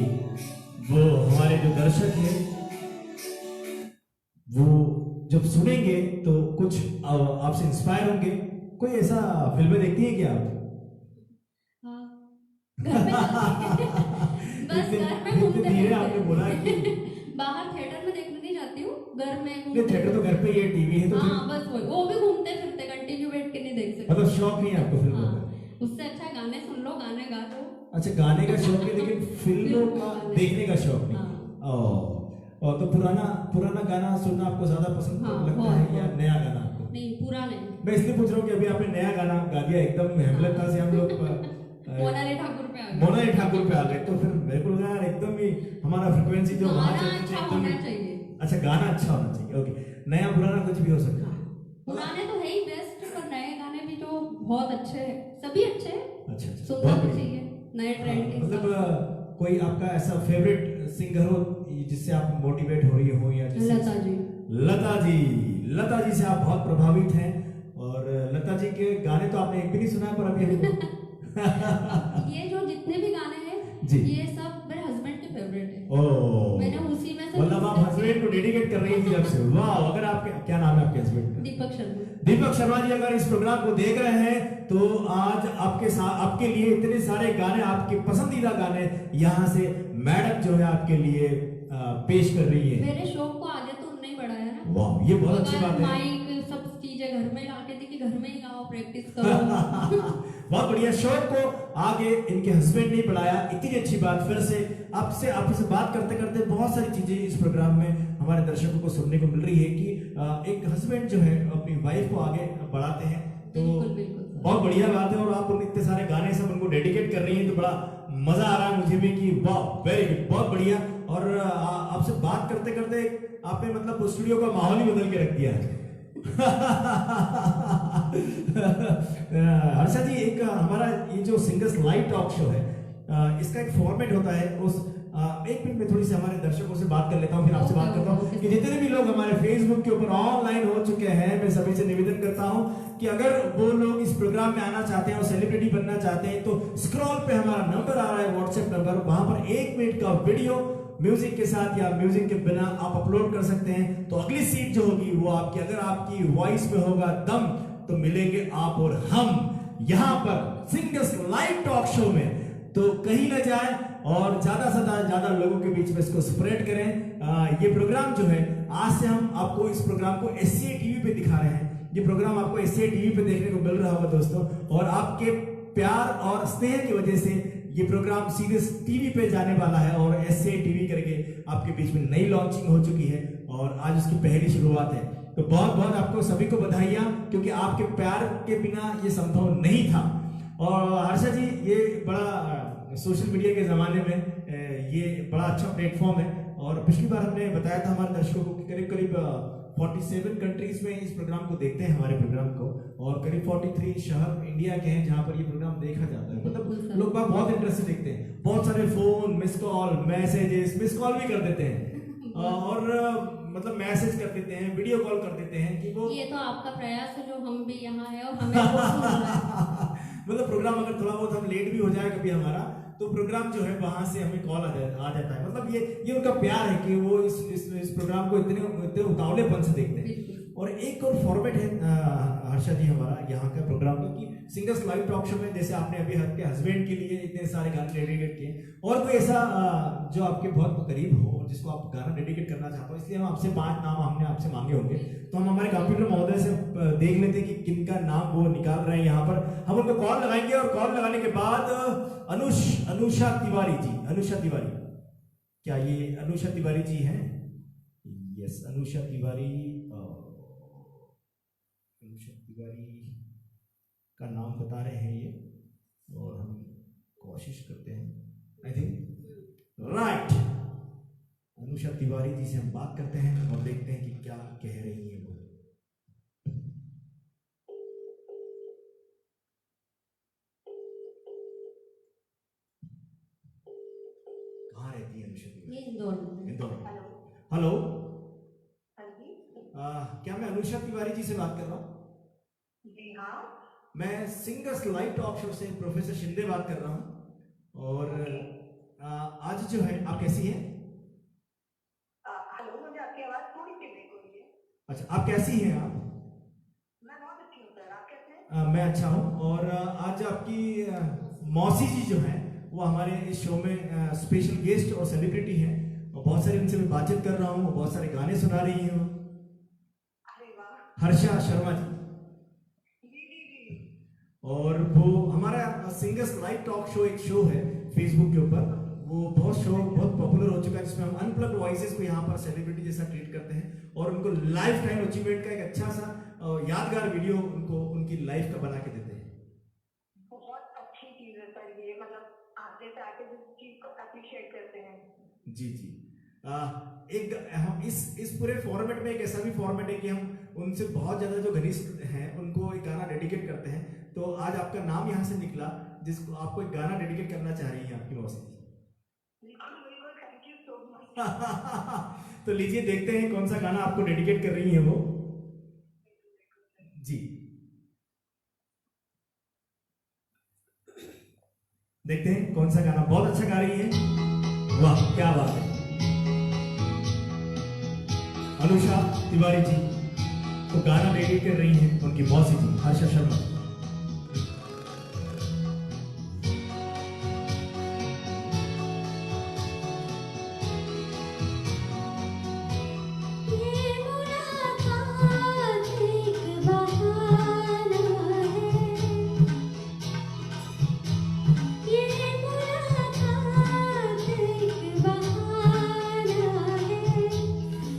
वो हमारे जो दर्शक हैं वो जब सुनेंगे तो कुछ आपसे इंस्पायर होंगे। कोई ऐसा फिल्में देखती है क्या आप? हाँ, घर में चलती है। बस घर में घूमते धीरे आपने बोला कि बाहर थिएटर में देखने नहीं जाती हूँ, घर में नहीं, थिएटर तो घर पे ही है, टीवी है तो हाँ बस वो भी घूमते फिरते कंटिन्यू बैठ के नहीं देख सकते। मतलब शौक नहीं है आपको फिल्मों हाँ, का? उससे अच्छा गाने सुन लो, गाने गा लो। अच्छा, गाने का शौक है लेकिन फिल्मों का देखने का शौक नहीं। हाँ। और तो पुराना पुराना गाना सुनना आपको ज्यादा पसंद हाँ, लगता बहुत, है या बहुत। नया गाना आपको? नहीं, पूरा नहीं। मैं इसलिए पूछ रहा हूँ कि अभी आपने नया गाना गा दिया, एकदम हेमलता से हम लोग मोनाली ठाकुर पे आ गए। मोनाली ठाकुर पे आ गए, तो फिर मेरे को लगा यार एकदम ही हमारा फ्रिक्वेंसी जो वहां गाना चलती अच्छा है, एकदम होना ही- चाहिए। अच्छा, गाना अच्छा होना चाहिए। ओके, नया पुराना कुछ भी हो सकता है। पुराने तो है ही बेस्ट, पर नए गाने भी जो बहुत अच्छे हैं, सभी अच्छे हैं, अच्छा अच्छा, सुनना बहुत भी बढ़िया। चाहिए नए ट्रेंड के मतलब हिसाब से। कोई आपका ऐसा फेवरेट सिंगर हो जिससे आप मोटिवेट हो रही हो, या जिससे लता जी। लता जी, लता जी से आप बहुत प्रभावित हैं। और लता जी के गाने तो आपने एक भी नहीं सुना है, पर अभी ये जो जितने भी गाने हैं जी। ये सब मेरे हस्बैंड के फेवरेट है। ओ, मैंने उसी में से मतलब आप हस्बैंड को डेडिकेट कर रही थी जब से। वाह, अगर आपके क्या नाम है आपके हस्बैंड का? दीपक शर्मा। दीपक शर्मा जी, अगर इस प्रोग्राम को देख रहे हैं तो आज आपके साथ, आपके लिए इतने सारे गाने, आपके पसंदीदा गाने यहाँ से मैडम जो है आपके लिए पेश कर रही है। मेरे शौक को आगे तो उन्होंने ही बढ़ाया ना। वाह, ये बहुत अच्छी बात है। माइक सब चीजें घर में लाके दी कि घर में ही गाओ, प्रैक्टिस करो। बहुत बढ़िया। शौक को आगे इनके हस्बैंड ने बढ़ाया, इतनी अच्छी बात। फिर से आपसे बात करते करते बहुत सारी चीजें इस प्रोग्राम में हमारे दर्शकों को सुनने को मिल रही है कि एक हस्बैंड जो है अपनी वाइफ को आगे बढ़ाते हैं, तो बिल्कुल, बिल्कुल। बहुत बढ़िया बात है। और आप इतने सारे गाने सब उनको डेडिकेट कर रही हैं, तो बड़ा मजा आ रहा है मुझे भी कि वाह, वेरी गुड, बहुत बढ़िया। और आपसे बात करते करते आपने मतलब स्टूडियो का माहौल ही बदल के रख दिया है। हर्षा जी, एक हमारा ये जो सिंगर्स लाइव टॉक शो है, इसका एक फॉर्मेट होता है। उस एक मिनट में थोड़ी सी हमारे दर्शकों से बात कर लेता हूँ, फिर आपसे बात करता हूँ कि जितने भी लोग हमारे फेसबुक के ऊपर ऑनलाइन हो चुके हैं, मैं सभी से निवेदन करता हूँ कि अगर वो लोग इस प्रोग्राम में आना चाहते हैं और सेलिब्रिटी बनना चाहते हैं, तो स्क्रॉल पे हमारा नंबर आ रहा है, व्हाट्सएप नंबर, वहां पर 1 मिनट का वीडियो म्यूजिक के साथ या म्यूजिक के बिना आप अपलोड कर सकते हैं। तो अगली सीट जो होगी वो आपकी, अगर आपकी वॉइस में होगा दम, तो मिलेंगे आप और हम यहाँ पर सिंगर्स लाइव टॉक शो में। तो कहीं ना जाए और ज्यादा से ज्यादा लोगों के बीच में इसको स्प्रेड करें। ये प्रोग्राम जो है, आज से हम आपको इस प्रोग्राम को SCA टीवी पे दिखा रहे हैं। ये प्रोग्राम आपको SCA टीवी पे देखने को मिल रहा होगा दोस्तों, और आपके प्यार और स्नेह की वजह से ये प्रोग्राम सीरीज टीवी पे जाने वाला है। और SCA टीवी करके आपके बीच में नई लॉन्चिंग हो चुकी है और आज उसकी पहली शुरुआत है। तो बहुत बहुत आपको सभी को बधाइयां, क्योंकि आपके प्यार के बिना ये संभव नहीं था। और हर्षा जी, ये बड़ा सोशल मीडिया के जमाने में ये बड़ा अच्छा प्लेटफॉर्म है। और पिछली बार हमने बताया था हमारे दर्शकों को कि करीब करीब 47 कंट्रीज में इस प्रोग्राम को देखते हैं, हमारे प्रोग्राम को, और करीब 43 शहर इंडिया के हैं जहां पर ये प्रोग्राम देखा जाता है। मतलब लोग बहुत इंटरेस्ट से देखते हैं, बहुत सारे phone, miss call, messages, miss call भी कर देते हैं और मतलब मैसेज कर देते हैं, वीडियो कॉल कर देते हैं कि वो ये तो आपका प्रयास है जो हम भी यहाँ है और हमें वो सुन रहा है। मतलब प्रोग्राम अगर थोड़ा बहुत हम लेट भी हो जाए कभी हमारा, तो प्रोग्राम जो है वहां से हमें कॉल आ जाता है। मतलब ये उनका प्यार है कि वो इस प्रोग्राम को इतने उतावलेपन से देखते हैं। और एक और फॉर्मेट है हर्षा जी हमारा यहाँ का प्रोग्राम का, कि सिंगर्स लाइव टॉक शो में जैसे आपने अभी आपके हस्बैंड के लिए इतने सारे गाने डेडिकेट किए, और कोई ऐसा जो आपके बहुत करीब हो और जिसको आप गाना डेडिकेट करना चाहते हो, इसलिए हम आपसे 5 नाम हमने आपसे मांगे होंगे। तो हम हमारे कंप्यूटर महोदय से देख लेते हैं कि किनका नाम वो निकाल रहे हैं। यहाँ पर हम उनको कॉल लगाएंगे और कॉल लगाने के बाद अनुषा तिवारी जी, अनुषा तिवारी, क्या ये अनुषा तिवारी जी हैं? यस, अनुषा तिवारी का नाम बता रहे हैं ये, और हम कोशिश करते हैं। I think right, Anusha Tiwari ji से हम बात करते हैं और देखते हैं कि क्या कह रही है वो। कहाँ रहती है अनुषा तिवारी? इंदौर। हेलो, क्या मैं अनुषा तिवारी जी से बात कर रहा हूँ? जी हाँ। मैं सिंगर्स लाइव टॉक शो से प्रोफेसर शिंदे बात कर रहा हूँ। और आज जो है आप कैसी हैं? हेलो, मुझे आपकी आवाज थोड़ी सी ब्रेक हो रही है। अच्छा, आप कैसी हैं आप? मैं बहुत अच्छी हूँ सर, आप कैसे हैं? मैं अच्छा हूँ। और आज आपकी मौसी जी जो है वो हमारे इस शो में स्पेशल गेस्ट और सेलिब्रिटी हैं, और बहुत सारे उनसे मैं बातचीत कर रहा हूँ, बहुत सारे गाने सुना रही हैं वो। अरे वाह। हर्षा शर्मा जी। जी जी जी। और वो हमारा सिंगर्स लाइव टॉक शो, एक शो है फेसबुक के ऊपर, वो बहुत पॉपुलर हो चुका है, जिसमें हम अनप्लग्ड वॉइसेस को यहाँ पर सेलिब्रिटी जैसा ट्रीट करते हैं और उनको लाइफ टाइम अचीवमेंट का एक अच्छा सा यादगार वीडियो उनको उनकी लाइफ का बना के देते हैं। बहुत अच्छी चीज है सर ये, मतलब आप जैसे आर्टिस्ट इस चीज को अप्रिशिएट करते हैं। जी जी। एक हम इस पूरे फॉर्मेट में एक ऐसा भी फॉर्मेट है कि हम उनसे बहुत ज्यादा जो घनिष्ठ हैं उनको एक गाना डेडिकेट करते हैं। तो आज आपका नाम यहाँ से निकला, जिसको आपको एक गाना डेडिकेट करना चाह रही हैं आपकी मौसी। बिल्कुल बिल्कुल, थैंक यू सो मच। तो लीजिए देखते हैं कौन सा गाना आपको डेडिकेट कर रही है वो। जी, देखते हैं कौन सा गाना। बहुत अच्छा गा रही है, वाह क्या बात है। अनुषा तिवारी जी तो गाना डेडिकेट कर रही हैं उनकी मौसी जी हर्षा शर्मा।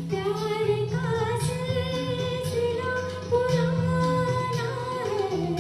प्यार का सिलसिला पुराना है।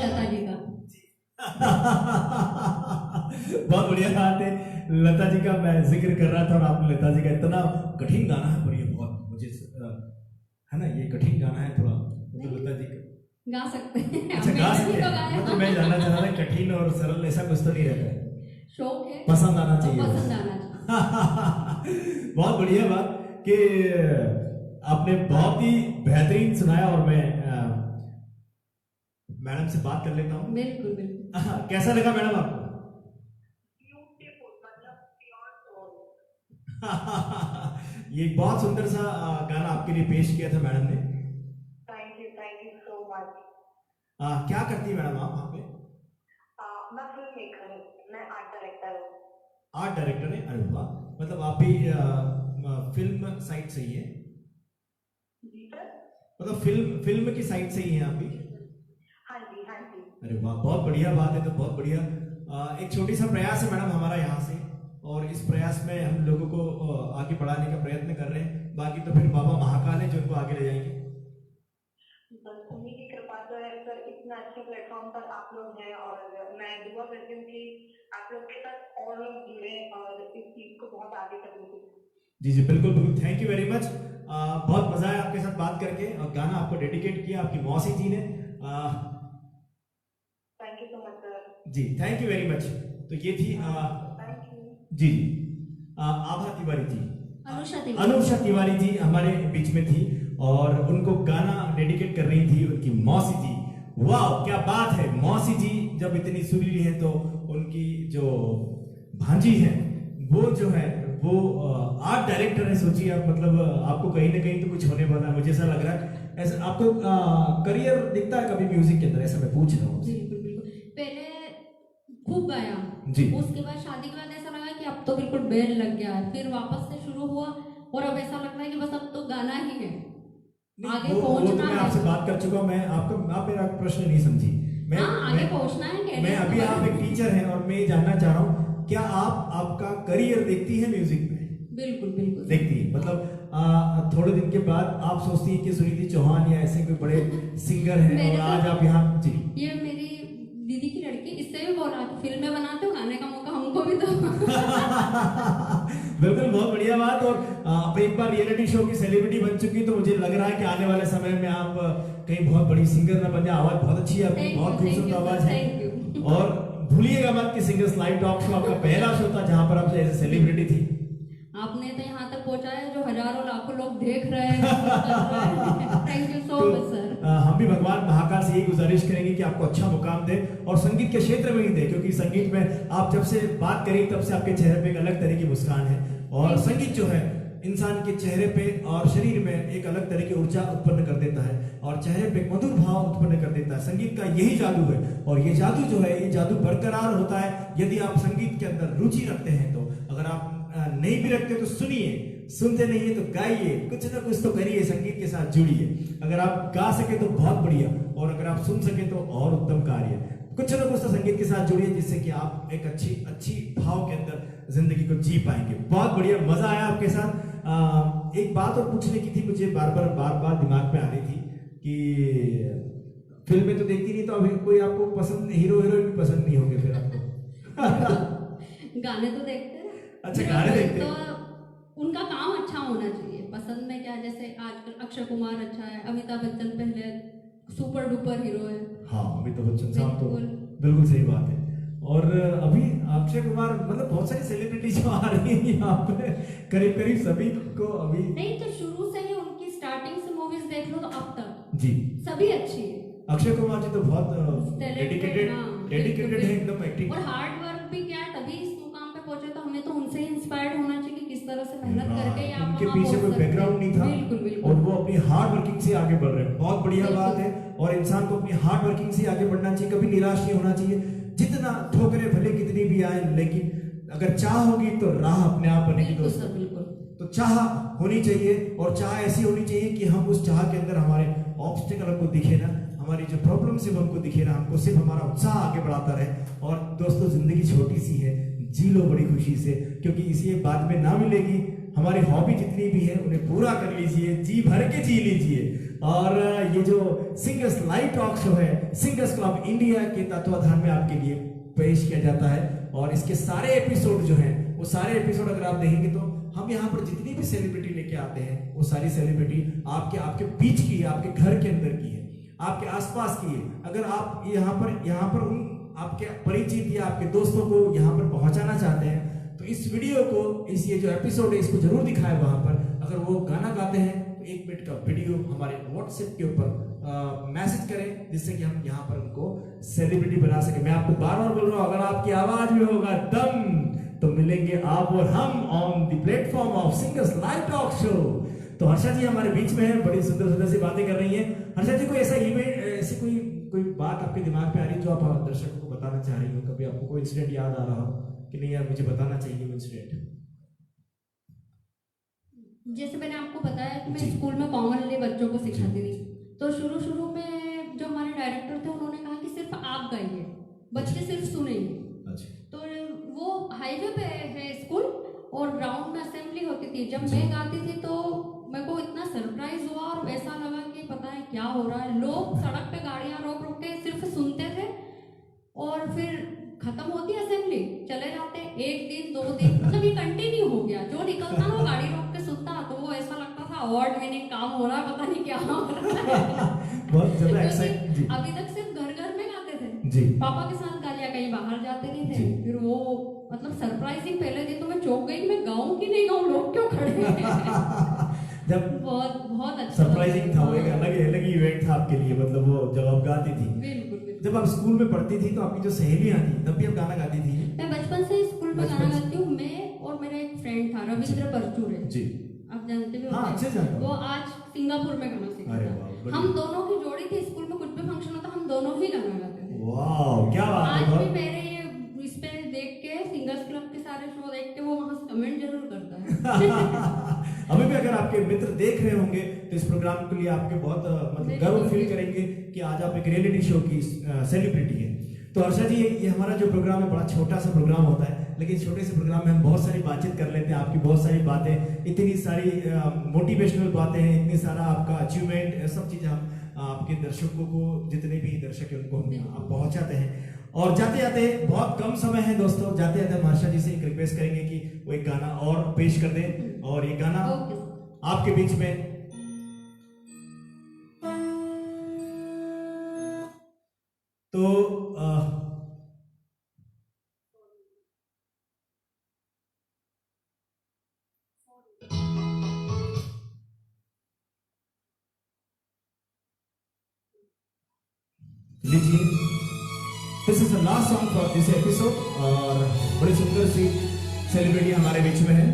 लता जी का। बहुत बढ़िया बात है। लता जी का मैं जिक्र कर रहा था और आपने लता जी का, इतना कठिन गाना है पर ये बहुत मुझे है ना, ये कठिन गाना है थोड़ा, मतलब लता जी का गा सकते हैं। अच्छा गा सकते तो हैं, गाया। मतलब मैं जानना चाह रहा था कठिन और सरल ऐसा कुछ तो नहीं रहता है, शौक है, पसंद आना तो चाहिए। पसंद आना चाहिए। बहुत बढ़िया बात कि आपने बहुत ही बेहतरीन सुनाया। और मैं मैडम से बात कर लेता हूँ। बिल्कुल बिल्कुल। कैसा लगा मैडम आपको? ब्यूटीफुल, मतलब प्योर सोल। ये बहुत सुंदर सा गाना आपके लिए पेश किया था मैडम ने। Thank you so much. क्या करती है मैडम आप वहाँ पे? मैं फिल्म मेकर हूँ, मैं आर्ट डायरेक्टर हूँ। आर्ट डायरेक्टर है, अरे वाह, मतलब आप भी फिल्म साइड से ही है, जी सर। मतलब फिल्म की साइड से ही है आप भी? हाँ जी हाँ जी। अरे वाह, बहुत बढ़िया बात है। तो बहुत बढ़िया, एक छोटी सा प्रयास है मैडम हमारा यहाँ से, और इस प्रयास में हम लोगों को आगे बढ़ाने का प्रयत्न कर रहे हैं। बाकी तो फिर बाबा महाकाल है जो उनको आगे ले जाएंगे। बस उन्हीं की कृपा से है सर, इतना अच्छे प्लेटफॉर्म पर आप लोग हैं, और मैं दुआ करती हूँ कि आप लोग के साथ और लोग जुड़े और इस चीज को बहुत आगे तक लेके जाएं। जी जी बिल्कुल बिल्कुल, थैंक यू वेरी मच। बहुत मजा आया आपके साथ बात करके, और गाना आपको डेडिकेट किया आपकी मौसी जी ने। Thank you so much sir. जी थैंक यू वेरी मच। तो ये थी थैंक यू। जी आभा तिवारी जी, अनुषा अनुषा तिवारी जी हमारे बीच में थी, और उनको गाना डेडिकेट कर रही थी उनकी मौसी जी। वाह क्या बात है, मौसी जी जब इतनी सुरीली है तो उनकी जो भांजी है वो जो है वो आर्ट डायरेक्टर है। सोचिए आप, मतलब आपको कहीं ना कहीं तो कुछ होने वाला है, मुझे ऐसा लग रहा है। ऐसा आपको करियर दिखता है कभी म्यूजिक के अंदर, ऐसा मैं पूछ रहा हूँ? जी बिल्कुल। पहले खूब गाया जी। उसके बाद शादी के बाद ऐसा लगा कि अब तो बिल्कुल बेल लग गया है, फिर वापस से शुरू हुआ और अब ऐसा लगता है कि बस अब तो गाना ही है, आगे वो तो पहुंचना मैं है। आपसे बात कर चुका हूँ। मैं आप मेरा प्रश्न नहीं समझी। आगे पहुंचना है, कह मैं रहे अभी हैं। आप एक टीचर हैं और मैं ये जानना चाह रहा हूँ, क्या आप आपका करियर देखती हैं म्यूजिक में? बिल्कुल बिल्कुल देखती है, मतलब थोड़े दिन के बाद आप सोचती हैं कि सुनिधि चौहान या ऐसे कोई बड़े सिंगर हैं मेरे और तो- आज आप यहाँ। जी ये मेरी दीदी की लड़की इससे भी बोल रहा था फिल्में बनाते हो, गाने का मौका हमको भी दो। बिल्कुल, बहुत बढ़िया बात। और आप एक बार रियलिटी शो की सेलिब्रिटी बन चुकी, तो मुझे लग रहा है कि आने वाले समय में आप कहीं बहुत बड़ी सिंगर ना बन जाए। आवाज बहुत अच्छी है आपकी, बहुत खूबसूरत आवाज है। और भूलिएगा मत कि सिंगर्स लाइव टॉक शो आपका पहला शो था जहां पर आप एज सेलिब्रिटी थी। आपने तो यहाँ तक पहुंचाया जो हजारों लाखों लोग देख रहे हैं। Thank you so much sir. हम भी भगवान महाकाल से यही गुजारिश करेंगे कि आपको अच्छा मुकाम दे, और संगीत के क्षेत्र में ही दे, क्योंकि संगीत में आप जब से बात करी तब से आपके चेहरे पे एक अलग तरह की मुस्कान है। और संगीत जो है इंसान के चेहरे पे और शरीर में एक अलग तरह की ऊर्जा उत्पन्न कर देता है, और चेहरे पे एक मधुर भाव उत्पन्न कर देता है। संगीत का यही जादू है, और ये जादू जो है, ये जादू बरकरार होता है यदि आप संगीत के अंदर रुचि रखते हैं। तो अगर आप नहीं भी रखते तो सुनिए, सुनते नहीं है तो गाइए, कुछ ना कुछ तो करिए, संगीत के साथ जुड़िए। अगर आप गा सके तो बहुत बढ़िया, और अगर आप सुन सके तो और उत्तम कार्य। कुछ ना कुछ तो संगीत के साथ जुड़िए, जिससे कि आप एक अच्छी भाव के अंदर जिंदगी को जी पाएंगे। बहुत बढ़िया, मजा आया आपके साथ। एक बात और पूछने की थी मुझे, बार बार दिमाग में आ रही थी कि फिल्में तो देखती नहीं, तो अभी कोई आपको पसंद, हीरो हीरोइन पसंद नहीं होंगे फिर आपको? गाने तो देखते हैं। अच्छा, गाने देखते हैं। तो उनका काम अच्छा होना चाहिए। पसंद में क्या, जैसे आजकल अक्षय कुमार अच्छा है, अमिताभ बच्चन पहले सुपर डुपर हीरो है। हाँ, अमिताभ बच्चन साहब तो बिल्कुल। बिल्कुल सही बात है। और अभी अक्षय कुमार, मतलब बहुत सारी सेलिब्रिटी जो आ रही है यहाँ पे, करीब सभी को अभी। नहीं तो शुरू से ही उनकी स्टार्टिंग से मूवीज देख लो तो अब तक जी सभी अच्छी है। अक्षय कुमार जी तो बहुत Talented, हाँ, डेडिकेटेड है एकदम एक्टिंग। और हार्ड वर्क भी क्या है, तभी इस मुकाम पे पहुंचे। तो हमें तो उनसे ही इंस्पायर्ड होना चाहिए कि किस तरह से मेहनत करके या उनके पीछे कोई बैकग्राउंड नहीं था, और वो अपनी हार्ड वर्किंग से आगे बढ़ रहे हैं। बहुत बढ़िया बात है। और इंसान को अपनी हार्ड वर्किंग से आगे बढ़ना चाहिए, कभी निराश नहीं होना चाहिए। जितना ठोकरें भले कितनी भी आए, लेकिन अगर चाह होगी तो राह अपने आप बनेगी दोस्तों। तो चाह होनी चाहिए, और चाह ऐसी होनी चाहिए कि हम उस चाह के अंदर हमारे ऑब्स्टिकल हमको दिखे ना, हमारी जो प्रॉब्लम से हमको दिखे ना, हमको सिर्फ हमारा उत्साह आगे बढ़ाता रहे। और दोस्तों, जिंदगी छोटी सी है, जी लो बड़ी खुशी से, क्योंकि इसी एक बाद में ना मिलेगी हमारी हॉबी जितनी भी है उन्हें पूरा कर लीजिए, जी भर के जी लीजिए। और ये जो सिंगर्स लाइव टॉक शो है सिंगर्स क्लब इंडिया के तत्वाधान में आपके लिए पेश किया जाता है। और इसके सारे एपिसोड जो हैं वो सारे एपिसोड अगर आप देखेंगे तो हम यहाँ पर जितनी भी सेलिब्रिटी लेके आते हैं वो सारी सेलिब्रिटी आपके बीच की है, आपके घर के अंदर की है, आपके आसपास की है। अगर आप यहाँ पर उन आपके परिचित या आपके दोस्तों को यहाँ पर पहुंचाना चाहते हैं तो इस वीडियो को, ये जो एपिसोड है इसको जरूर दिखाएं वहां पर। अगर वो गाना गाते हैं तो 1 मिनट का वीडियो हमारे व्हाट्सएप के ऊपर मैसेज करें, जिससे कि हम यहाँ पर उनको सेलिब्रिटी बना सके। मैं आपको बार बार बोल रहा हूँ, अगर आपकी आवाज में होगा दम तो मिलेंगे आप और हम on the platform of singers live talk show. तो हर्षा जी हमारे बीच में है, बड़ी सुंदर सुंदर सी बातें कर रही हैं। हर्षा जी, कोई ऐसा इवेंट, ऐसी कोई बात आपके दिमाग पे आ रही है जो आप दर्शकों को बताना चाह रही हो? कभी आपको कोई इंसिडेंट याद आ रहा हो कि नहीं यार मुझे बताना चाहिए वो इंसिडेंट? जैसे मैंने आपको बताया कि मैं स्कूल में कॉमन ले बच्चों को सिखाती थी, तो शुरू में जो हमारे डायरेक्टर थे उन्होंने कहा कि सिर्फ आप गाइए, बच्चे सिर्फ सुनेंगे। तो वो हाईवे पे है स्कूल और ग्राउंड में असेंबली होती थी। जब मैं गाती थी तो मेरे को इतना सरप्राइज हुआ और ऐसा लगा कि पता है क्या हो रहा है। लोग सड़क पे गाड़ियां रोक रोक के सिर्फ सुनते थे और फिर खत्म होती असेंबली, चले जाते। 1 दिन 2 दिन मतलब ये कंटिन्यू हो गया। जो निकलता ना वो गाड़ी रोक के सुनता, तो वो ऐसा लगता था अवार्ड विनिंग काम हो रहा है, पता नहीं क्या हो रहा है। बहुत ज्यादा एक्साइट। अभी तक सिर्फ घर में गाते थे जी, पापा के साथ गा लिया, कहीं बाहर जाते नहीं थे। फिर वो मतलब सरप्राइजिंग, पहले दिन तो मैं चौंक गई, मैं गाऊं कि नहीं गाऊं, लोग क्यों खड़े हैं। जब बहुत अच्छा सरप्राइजिंग था, वो एक अलग ही इवेंट था आपके लिए, मतलब वो जब आप गाती थी। बिल्कुल। जब आप स्कूल में पढ़ती थी तो आपकी जो सहेलियां थी तब भी आप गाना गाती थी? मैं बचपन से स्कूल में गाना गाती हूँ। मैं और मेरा एक फ्रेंड था रविंद्र परचूरे जी, आप जानते भी हाँ, अच्छे जानते हो। वो आज सिंगापुर में गाना सीखता है। हम दोनों की जोड़ी थी, स्कूल में कुछ भी फंक्शन होता हम दोनों ही गाना गाते थे। वाह, क्या बात है। आज भी मेरे इस पे देख के सिंगर्स क्लब के सारे शो देख के वो वहां कमेंट जरूर करता है। अभी भी अगर आपके मित्र देख रहे होंगे तो इस प्रोग्राम के लिए आपके बहुत मतलब गर्व फील करेंगे कि आज आप एक रियलिटी शो की सेलिब्रिटी है। तो हर्षा जी, ये हमारा जो प्रोग्राम है बड़ा छोटा सा प्रोग्राम होता है, लेकिन छोटे से प्रोग्राम में हम बहुत सारी बातचीत कर लेते हैं। आपकी बहुत सारी बातें, इतनी सारी मोटिवेशनल बातें हैं, इतनी सारा आपका अचीवमेंट, सब चीजें हम आपके दर्शकों को, जितने भी दर्शक है उनको हम पहुंचाते हैं। और जाते जाते, बहुत कम समय है दोस्तों, जाते जाते हम हर्षा जी से एक रिक्वेस्ट करेंगे कि वो एक गाना और पेश कर दें। और ये गाना आपके बीच में तो लीजिए, this is the last song for this episode. और बड़ी सुंदर सी सेलिब्रिटी हमारे बीच में है।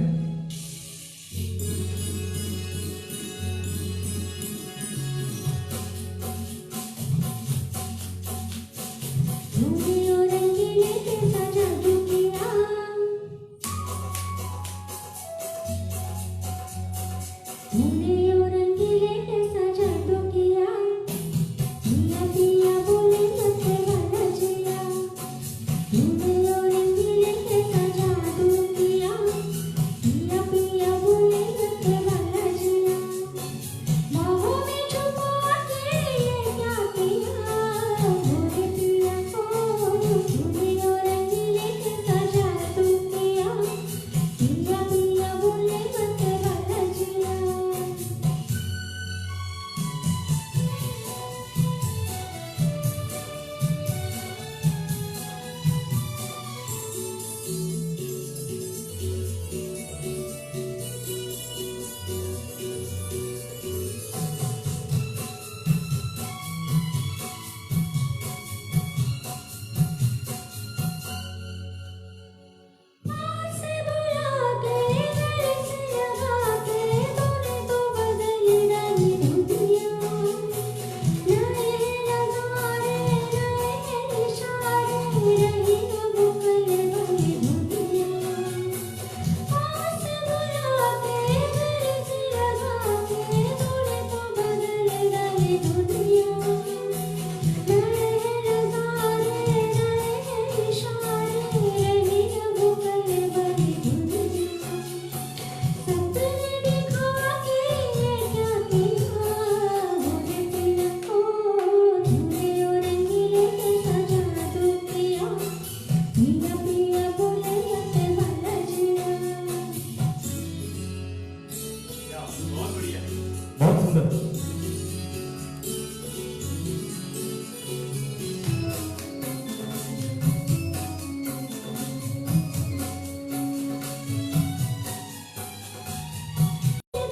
सुंदर।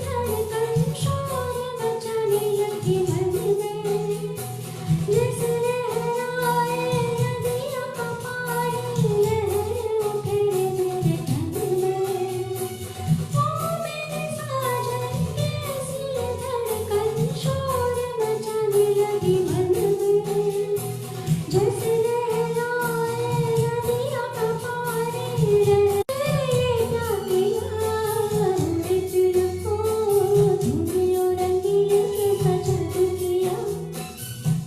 धड़कन शोर मचाने लगी मन में, जैसे लहराए नदियों का पानी, लहर उठे मेरे तन में। ओ मेरे साजन कैसी धड़कन शोर मचाने लगी मन में, जैसे लहराए नदियों का पानी, लहर क्या किया हमने दिल को, तूने और रंगीन के सजद किया,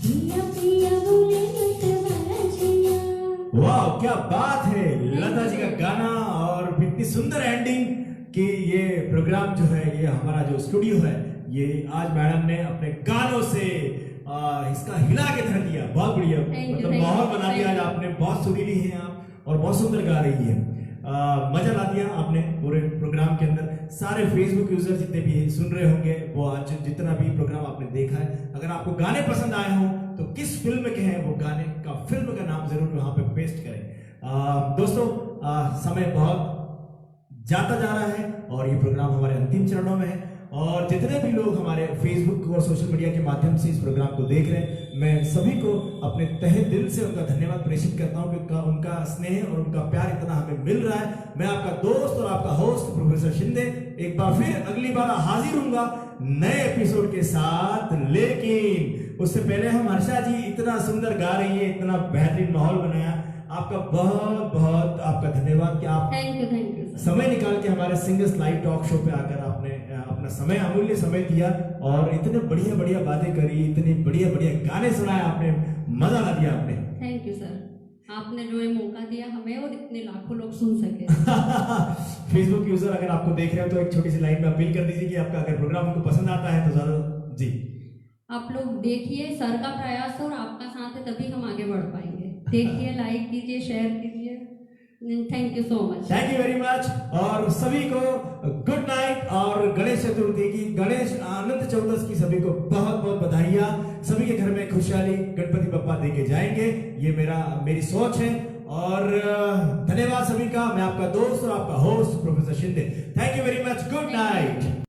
पिया पिया बोले मत जिया। वाह क्या बात है, लता जी का गाना और इतनी सुंदर एंडिंग कि ये प्रोग्राम जो है, ये हमारा जो स्टूडियो है, ये आज मैडम ने अपने गानों से इसका हिला के धर दिया। बहुत बढ़िया, Thank you, मतलब thank you, माहौल बना दिया आज thank you. आपने। बहुत सुरीली हैं आप और बहुत सुंदर गा रही है। मजा ला दिया आपने पूरे प्रोग्राम के अंदर। सारे फेसबुक यूजर जितने भी सुन रहे होंगे, वो आज जितना भी प्रोग्राम आपने देखा है, अगर आपको गाने पसंद आए हों तो किस फिल्म के हैं वो गाने का, फिल्म का नाम जरूर वहां पे पेस्ट करें। दोस्तों समय बहुत जाता जा रहा है और ये प्रोग्राम हमारे अंतिम चरणों में है, और जितने भी लोग हमारे फेसबुक और सोशल मीडिया के माध्यम से इस प्रोग्राम को देख रहे हैं, मैं सभी को अपने तहे दिल से उनका धन्यवाद प्रेषित करता हूं कि उनका स्नेह और उनका प्यार इतना हमें मिल रहा है। मैं आपका दोस्त और आपका होस्ट प्रोफेसर शिंदे एक बार फिर अगली बार हाजिर हूंगा नए एपिसोड के साथ। लेकिन उससे पहले हम हर्षा जी इतना सुंदर गा रही है, इतना बेहतरीन माहौल बनाया, आपका बहुत बहुत आपका धन्यवाद कि आप थैंक यू सर। समय निकाल के हमारे सिंगर्स लाइव टॉक शो पे आकर आपने अपना समय, अमूल्य समय दिया और इतने बढ़िया बढ़िया बातें करी, इतने बढ़िया बढ़िया गाने सुनाए आपने, मजा ला दिया आपने। थैंक यू सर, आपने जो ये मौका दिया हमें और इतने लाखों लोग सुन सके। फेसबुक यूजर अगर आपको देख रहे हो तो एक छोटी सी लाइन में अपील कर दीजिए कि आपका अगर प्रोग्राम उनको पसंद आता है तो ज्यादा जी आप लोग देखिए, सर का प्रयास और आपका साथ है तभी हम आगे बढ़ पाएंगे। देखिए, लाइक कीजिए, शेयर कीजिए। Thank you so much. Thank you very much. और सभी को गुड नाइट और गणेश चतुर्थी की, गणेश अनंत चतुर्दशी की सभी को बहुत बहुत बधाइयाँ। सभी के घर में खुशहाली गणपति बप्पा दे के जाएंगे, ये मेरी सोच है। और धन्यवाद सभी का। मैं आपका दोस्त और आपका host professor Shinde. Thank you very much. Good night.